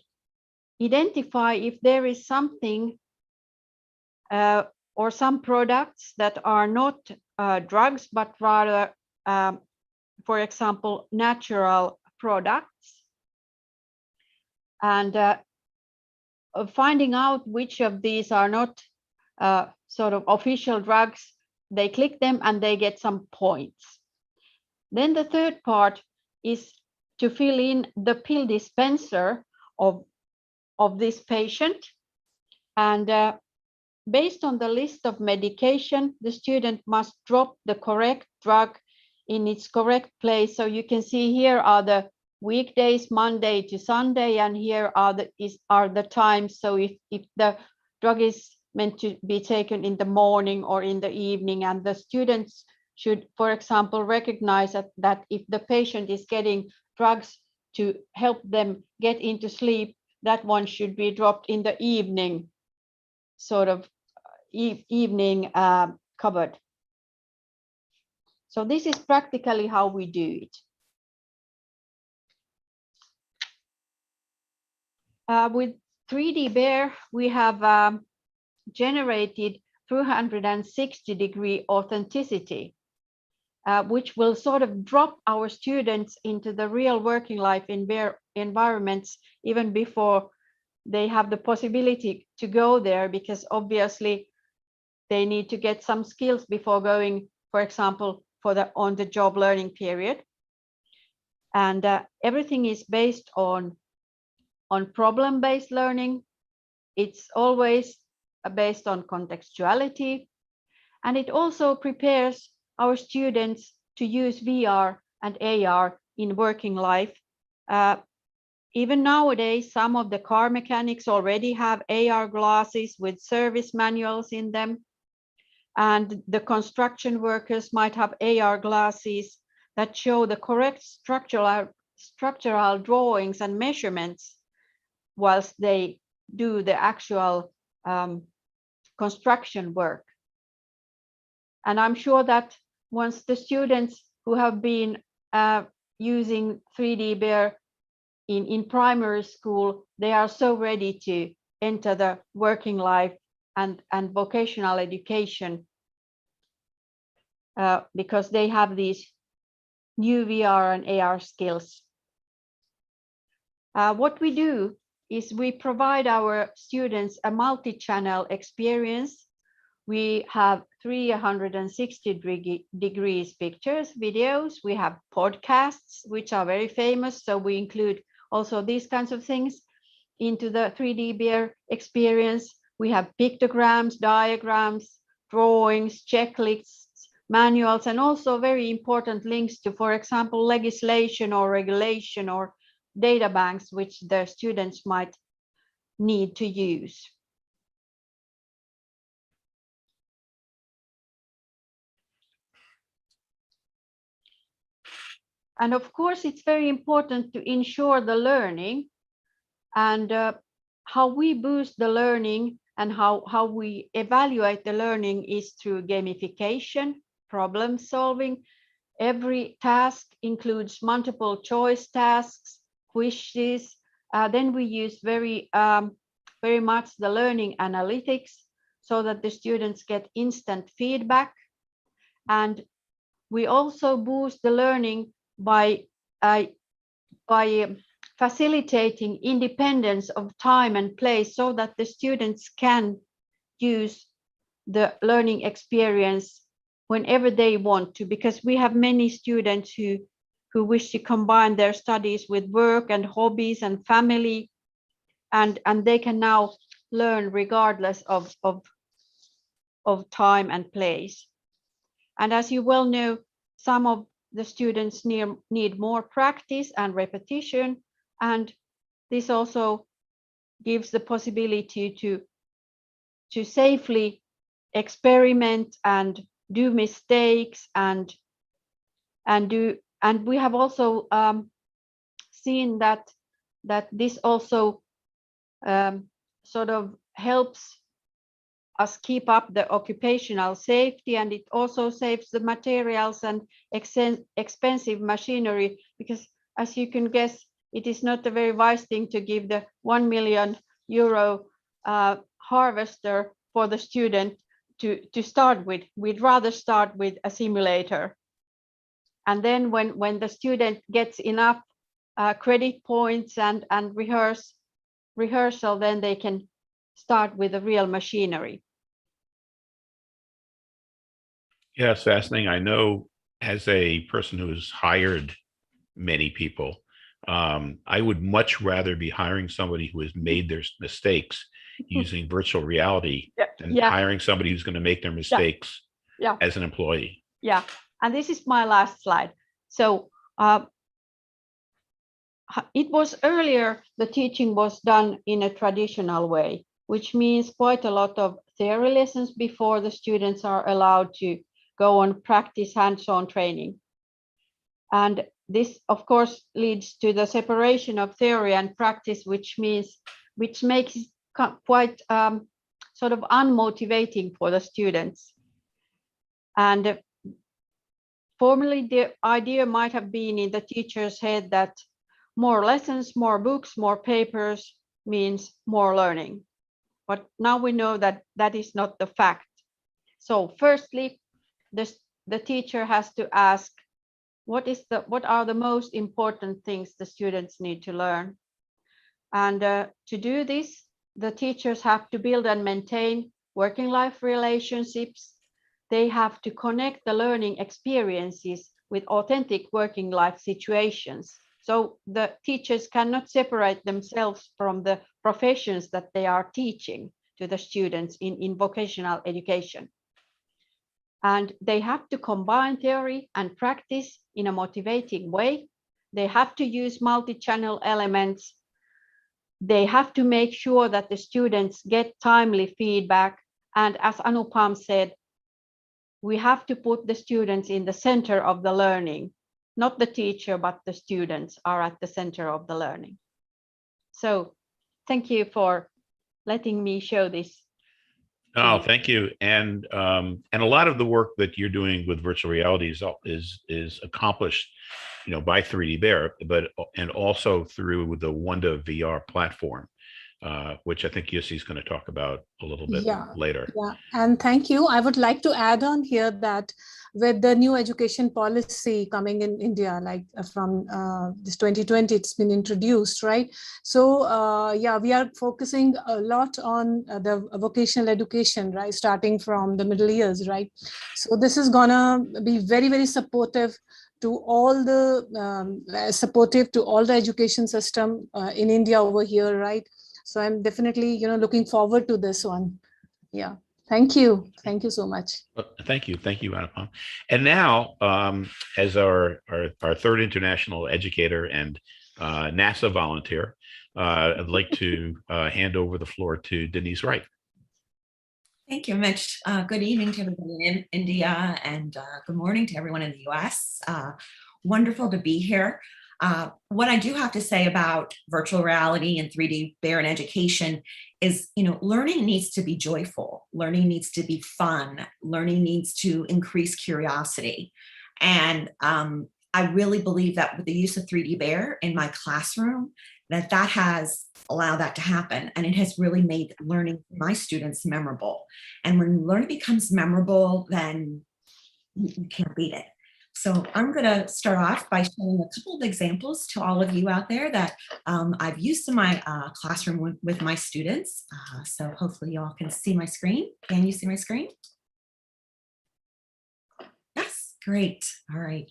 identify if there is something or some products that are not drugs, but rather for example, natural products, and finding out which of these are not sort of official drugs, they click them and they get some points. Then the third part is to fill in the pill dispenser of this patient. And based on the list of medication, the student must drop the correct drug in its correct place. So you can see here are the weekdays, Monday to Sunday, and here are the times. So if the drug is meant to be taken in the morning or in the evening, and the students should, for example, recognize that if the patient is getting drugs to help them get into sleep, that one should be dropped in the evening, sort of evening cupboard. So this is practically how we do it. With 3DBear, we have generated 360-degree authenticity, which will sort of drop our students into the real working life in their environments even before they have the possibility to go there, because obviously they need to get some skills before going, for example, for the on-the-job learning period. And everything is based on problem-based learning. It's always based on contextuality, and it also prepares our students to use VR and AR in working life. Even nowadays, some of the car mechanics already have AR glasses with service manuals in them, and the construction workers might have AR glasses that show the correct structural drawings and measurements whilst they do the actual construction work. And I'm sure that once the students who have been using 3DBear in primary school, they are so ready to enter the working life and vocational education because they have these new VR and AR skills. What we do is we provide our students a multi-channel experience. We have 360 degrees pictures, videos. We have podcasts, which are very famous. So we include also these kinds of things into the 3DBear experience. We have pictograms, diagrams, drawings, checklists, manuals, and also very important links to, for example, legislation or regulation or data banks, which the students might need to use. And of course, it's very important to ensure the learning, and how we boost the learning and how we evaluate the learning is through gamification, problem solving. Every task includes multiple choice tasks, quizzes. Then we use very much the learning analytics so that the students get instant feedback. And we also boost the learning by facilitating independence of time and place so that the students can use the learning experience whenever they want to, because we have many students who wish to combine their studies with work and hobbies and family, and they can now learn regardless of time and place. And as you well know, some of the students need more practice and repetition, and this also gives the possibility to safely experiment and do mistakes and we have also seen that this also sort of helps us keep up the occupational safety, and it also saves the materials and expensive machinery, because as you can guess, it is not a very wise thing to give the €1 million harvester for the student to start with. We'd rather start with a simulator. And then when the student gets enough credit points and rehearsal, then they can start with the real machinery. Yeah, it's fascinating. I know as a person who's hired many people, I would much rather be hiring somebody who has made their mistakes using virtual reality than hiring somebody who's going to make their mistakes as an employee. Yeah, and this is my last slide. So it was earlier, the teaching was done in a traditional way, which means quite a lot of theory lessons before the students are allowed to go on practice hands-on training. And this, of course, leads to the separation of theory and practice, which makes it quite sort of unmotivating for the students. And formerly, the idea might have been in the teacher's head that more lessons, more books, more papers means more learning. But now we know that that is not the fact. So firstly, the teacher has to ask, what are the most important things the students need to learn? And to do this, the teachers have to build and maintain working life relationships. They have to connect the learning experiences with authentic working life situations. So the teachers cannot separate themselves from the professions that they are teaching to the students in vocational education. And they have to combine theory and practice in a motivating way. They have to use multi-channel elements. They have to make sure that the students get timely feedback. And as Anupam said, we have to put the students in the center of the learning. Not the teacher, but the students are at the center of the learning. So thank you for letting me show this. Oh, thank you. And a lot of the work that you're doing with virtual reality is accomplished, by 3DBear, and also through the Wanda VR platform, which I think Jussi is going to talk about a little bit later. Yeah, and thank you. I would like to add on here that with the new education policy coming in India, like from this 2020, it's been introduced, right? So we are focusing a lot on the vocational education, right? Starting from the middle years, right? So this is gonna be very, very supportive to all the education system in India over here, right? So I'm definitely, looking forward to this one. Yeah. Thank you. Thank you so much. Thank you, Anupam. And now, as our third international educator and NASA volunteer, I'd like to hand over the floor to Denise Wright. Thank you, Mitch. Good evening to everybody in India, and good morning to everyone in the US. Wonderful to be here. What I do have to say about virtual reality and 3DBear in education is, learning needs to be joyful. Learning needs to be fun. Learning needs to increase curiosity. And I really believe that with the use of 3DBear in my classroom, that has allowed that to happen. And it has really made learning for my students memorable. And when learning becomes memorable, then you can't beat it. So I'm going to start off by showing a couple of examples to all of you out there that I've used in my classroom with my students. So hopefully you all can see my screen. Can you see my screen? Yes, great. All right.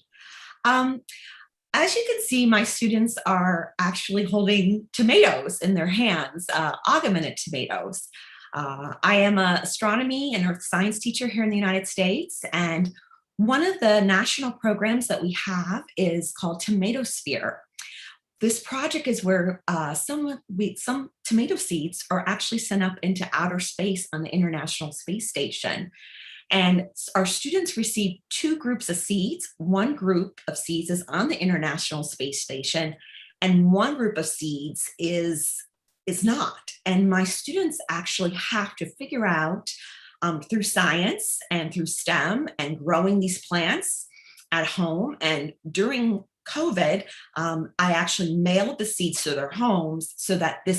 As you can see, my students are actually holding tomatoes in their hands, augmented tomatoes. I am an astronomy and earth science teacher here in the United States, and one of the national programs that we have is called Tomato Sphere. This project is where some tomato seeds are actually sent up into outer space on the International Space Station. And our students receive two groups of seeds. One group of seeds is on the International Space Station, and one group of seeds is not. And my students actually have to figure out through science and through STEM and growing these plants at home. And during COVID, I actually mailed the seeds to their homes so that the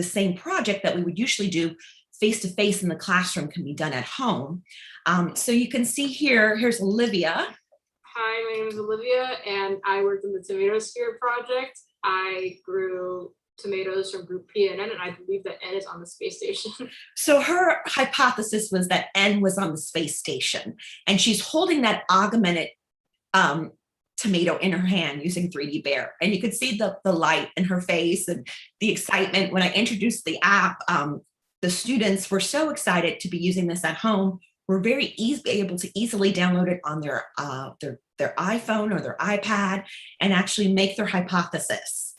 same project that we would usually do face-to-face in the classroom can be done at home. So you can see here's Olivia. Hi, my name is Olivia, and I worked in the Tomato Sphere project. I grew tomatoes from group P and N, and I believe that N is on the space station. So her hypothesis was that N was on the space station, and she's holding that augmented tomato in her hand using 3DBear. And you could see the light in her face and the excitement. When I introduced the app, the students were so excited to be using this at home. We're very able to easily download it on their iPhone or their iPad and actually make their hypothesis.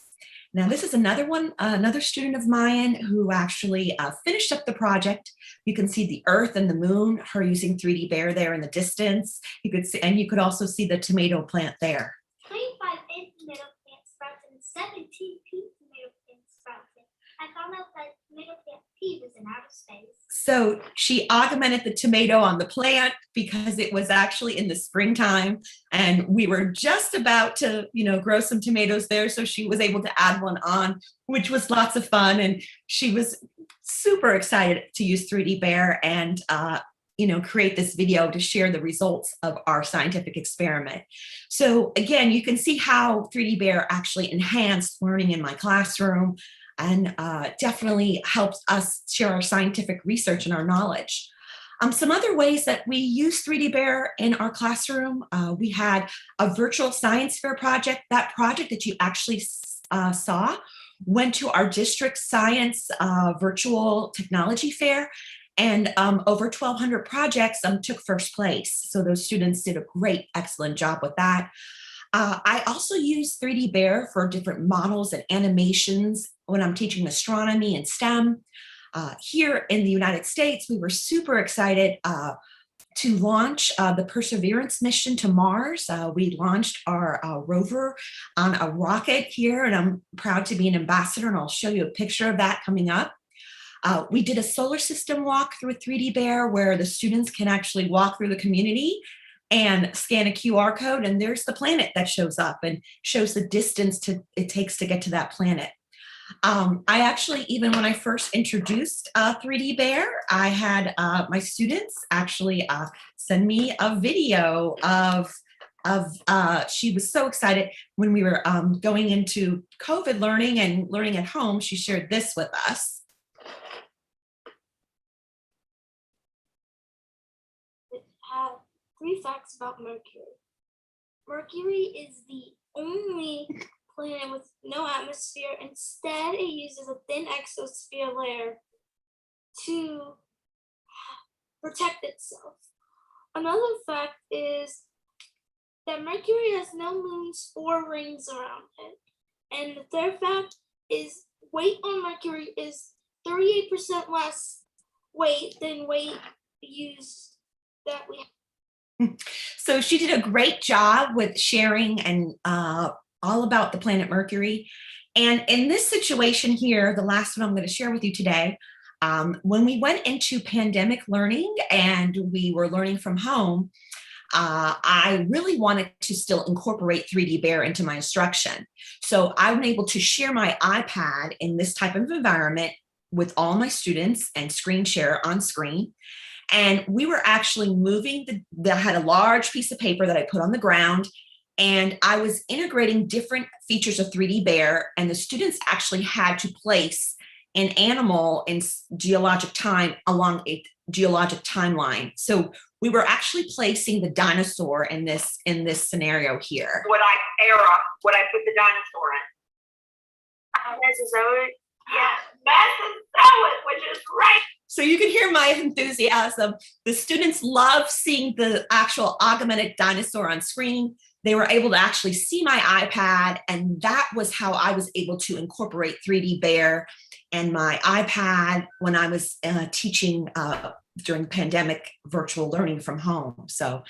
Now, this is another one, another student of mine who actually finished up the project. You can see the Earth and the Moon, her using 3DBear there in the distance. You could see, and you could also see the tomato plant there. 25 A tomato plants sprouted and 17 P tomato plants sprouted. I found out that tomato plant P was in outer space. So she augmented the tomato on the plant because it was actually in the springtime, and we were just about to, grow some tomatoes there. So she was able to add one on, which was lots of fun. And she was super excited to use 3DBear and, create this video to share the results of our scientific experiment. So again, you can see how 3DBear actually enhanced learning in my classroom and definitely helps us share our scientific research and our knowledge. Some other ways that we use 3DBear in our classroom, we had a virtual science fair project. That project that you actually saw went to our district science virtual technology fair, and over 1,200 projects took first place. So those students did a great, excellent job with that. I also use 3DBear for different models and animations when I'm teaching astronomy and STEM. Here in the United States, we were super excited to launch the Perseverance mission to Mars. We launched our rover on a rocket here, and I'm proud to be an ambassador, and I'll show you a picture of that coming up. We did a solar system walk through with 3DBear where the students can actually walk through the community and scan a QR code, and there's the planet that shows up and shows the distance it takes to get to that planet. I actually, even when I first introduced 3DBear, I had my students actually send me a video of she was so excited when we were going into COVID learning and learning at home. She shared this with us. Have 3 facts about Mercury. Mercury is the only planet with no atmosphere. Instead, it uses a thin exosphere layer to protect itself. Another fact is that Mercury has no moons or rings around it. And the third fact is weight on Mercury is 38% less weight than weight used that we have. So she did a great job with sharing and all about the planet Mercury. And in this situation here, the last one I'm going to share with you today, when we went into pandemic learning and we were learning from home, I really wanted to still incorporate 3DBear into my instruction. So I'm able to share my iPad in this type of environment with all my students and screen share on screen. And we were actually moving, I had a large piece of paper that I put on the ground, and I was integrating different features of 3DBear, and the students actually had to place an animal in geologic time along a geologic timeline. So we were actually placing the dinosaur in this scenario here. What I put the dinosaur in? Mesozoic. Yeah, Mesozoic, which is right. So you can hear my enthusiasm. The students love seeing the actual augmented dinosaur on screen. They were able to actually see my iPad, and that was how I was able to incorporate 3DBear and my iPad when I was teaching during pandemic virtual learning from home. So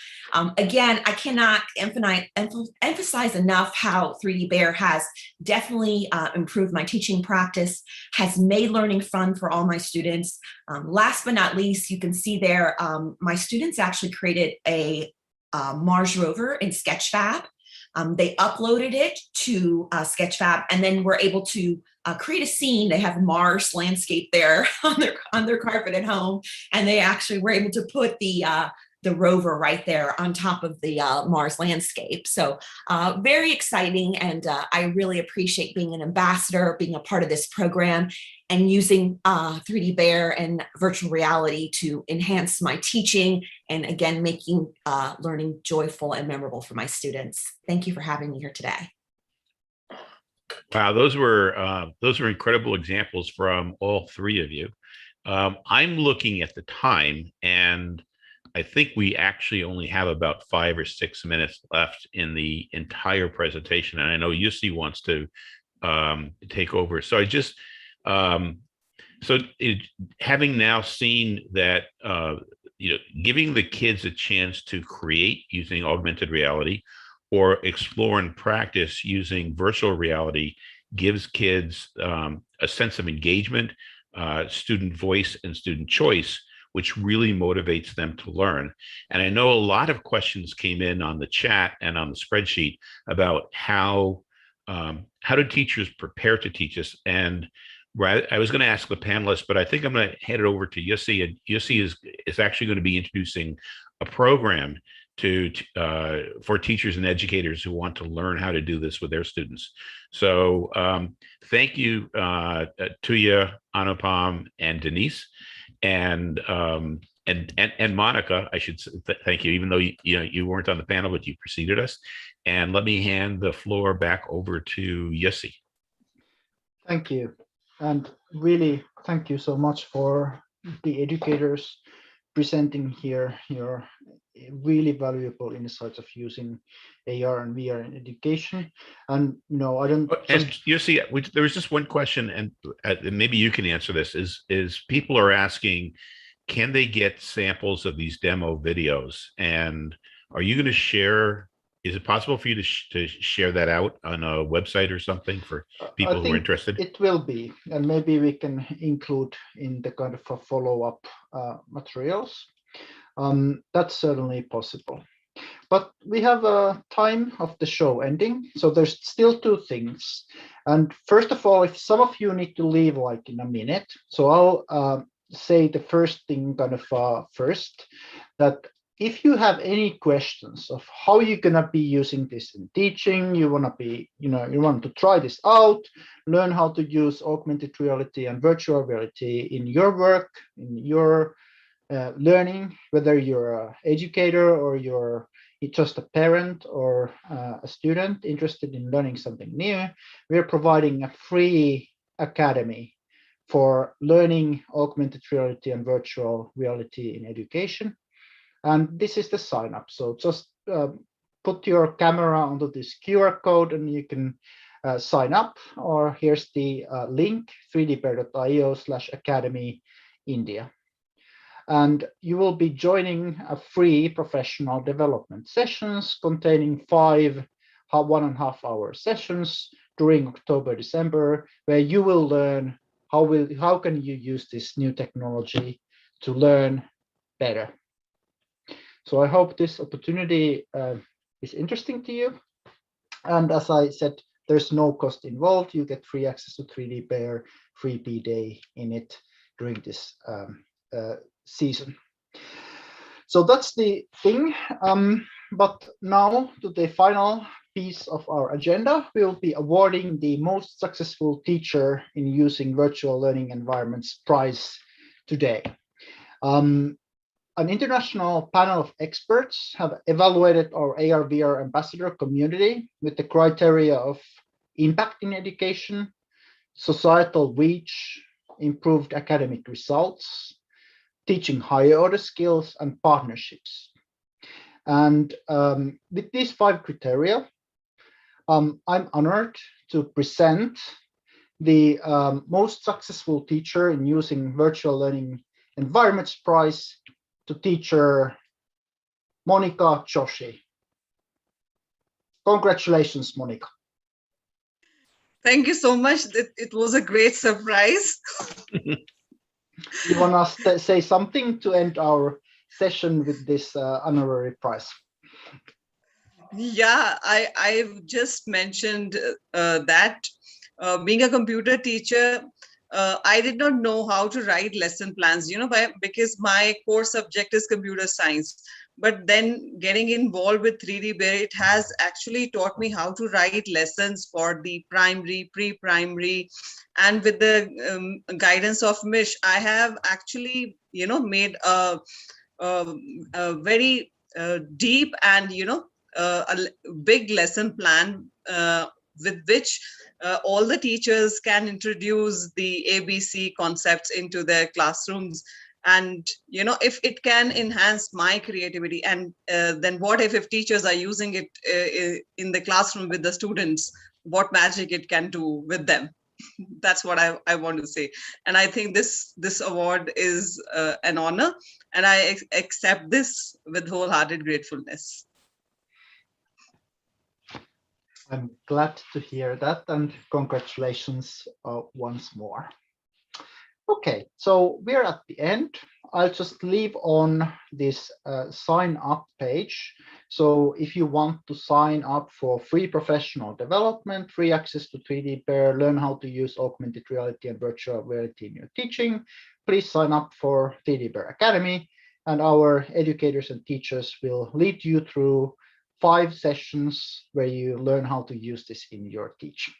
again, I cannot emphasize enough how 3DBear has definitely improved my teaching practice, has made learning fun for all my students. Last but not least, you can see there, my students actually created a Mars rover in Sketchfab. They uploaded it to Sketchfab, and then we're able to create a scene. They have Mars landscape there on their carpet at home, and they actually were able to put the rover right there on top of the Mars landscape. So very exciting. And I really appreciate being an ambassador, being a part of this program, and using 3DBear and virtual reality to enhance my teaching and again, making learning joyful and memorable for my students. Thank you for having me here today. Wow, those were incredible examples from all three of you. I'm looking at the time, and I think we actually only have about 5 or 6 minutes left in the entire presentation. And I know Yussi wants to take over. So I just, having now seen that, giving the kids a chance to create using augmented reality or explore and practice using virtual reality gives kids a sense of engagement, student voice, and student choice, which really motivates them to learn. And I know a lot of questions came in on the chat and on the spreadsheet about how do teachers prepare to teach us. And I was going to ask the panelists, but I think I'm going to hand it over to Yussi. And Yussi is actually going to be introducing a program for teachers and educators who want to learn how to do this with their students. So thank you, Tuya, Anupam, and Denise, and Monica. I should thank you, even though you weren't on the panel, but you preceded us. And let me hand the floor back over to Yussi. Thank you, and really thank you so much for the educators presenting here your really valuable insights of using AR and VR in education. And I don't. And you see, there was just one question, and maybe you can answer this. Is people are asking, can they get samples of these demo videos? And are you going to share? Is it possible for you to share that out on a website or something for people who are interested? It will be, and maybe we can include in the kind of a follow-up materials. That's certainly possible. But we have a time of the show ending, so there's still 2 things. And first of all, if some of you need to leave like in a minute, so I'll say the first thing kind of first, that if you have any questions of how you're gonna be using this in teaching, you want to try this out, learn how to use augmented reality and virtual reality in your work, in your learning, whether you're an educator or you're just a parent or a student interested in learning something new, we're providing a free academy for learning augmented reality and virtual reality in education. And this is the sign up. So just put your camera onto this QR code and you can sign up, or here's the link, 3dbear.io/Academy India. And you will be joining a free professional development sessions containing 5 1.5 hour sessions during October, December, where you will learn how can you use this new technology to learn better. So I hope this opportunity is interesting to you. And as I said, there's no cost involved. You get free access to 3DBear, free B-Day in it during this season. So that's the thing. But now to the final piece of our agenda, we will be awarding the most successful teacher in using virtual learning environments prize today. An international panel of experts have evaluated our AR/VR ambassador community with the criteria of impact in education, societal reach, improved academic results, teaching higher order skills, and partnerships. And with these 5 criteria, I'm honored to present the most successful teacher in using virtual learning environments prize to teacher Monica Joshi. Congratulations, Monica. Thank you so much. It was a great surprise. You want to say something to end our session with this honorary prize? Yeah, I've just mentioned that being a computer teacher, I did not know how to write lesson plans, because my core subject is computer science. But then getting involved with 3DBear, it has actually taught me how to write lessons for the primary, pre-primary, and with the guidance of Mish, I have actually, made a very deep and a big lesson plan with which all the teachers can introduce the ABC concepts into their classrooms. And if it can enhance my creativity, and then what if teachers are using it in the classroom with the students, what magic it can do with them. That's what I want to say. And I think this award is an honor, and I accept this with wholehearted gratefulness. I'm glad to hear that, and congratulations once more. Okay, so we're at the end. I'll just leave on this sign up page. So if you want to sign up for free professional development, free access to 3DBear, learn how to use augmented reality and virtual reality in your teaching, please sign up for 3DBear Academy, and our educators and teachers will lead you through 5 sessions where you learn how to use this in your teaching.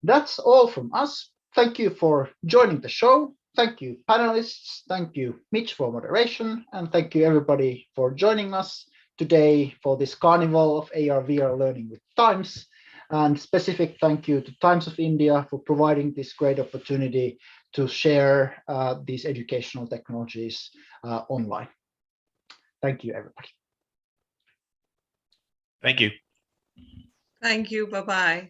That's all from us. Thank you for joining the show. Thank you, panelists. Thank you, Mitch, for moderation. And thank you, everybody, for joining us today for this Carnival of AR/VR Learning with Times. And specific thank you to Times of India for providing this great opportunity to share these educational technologies online. Thank you, everybody. Thank you. Thank you. Bye-bye.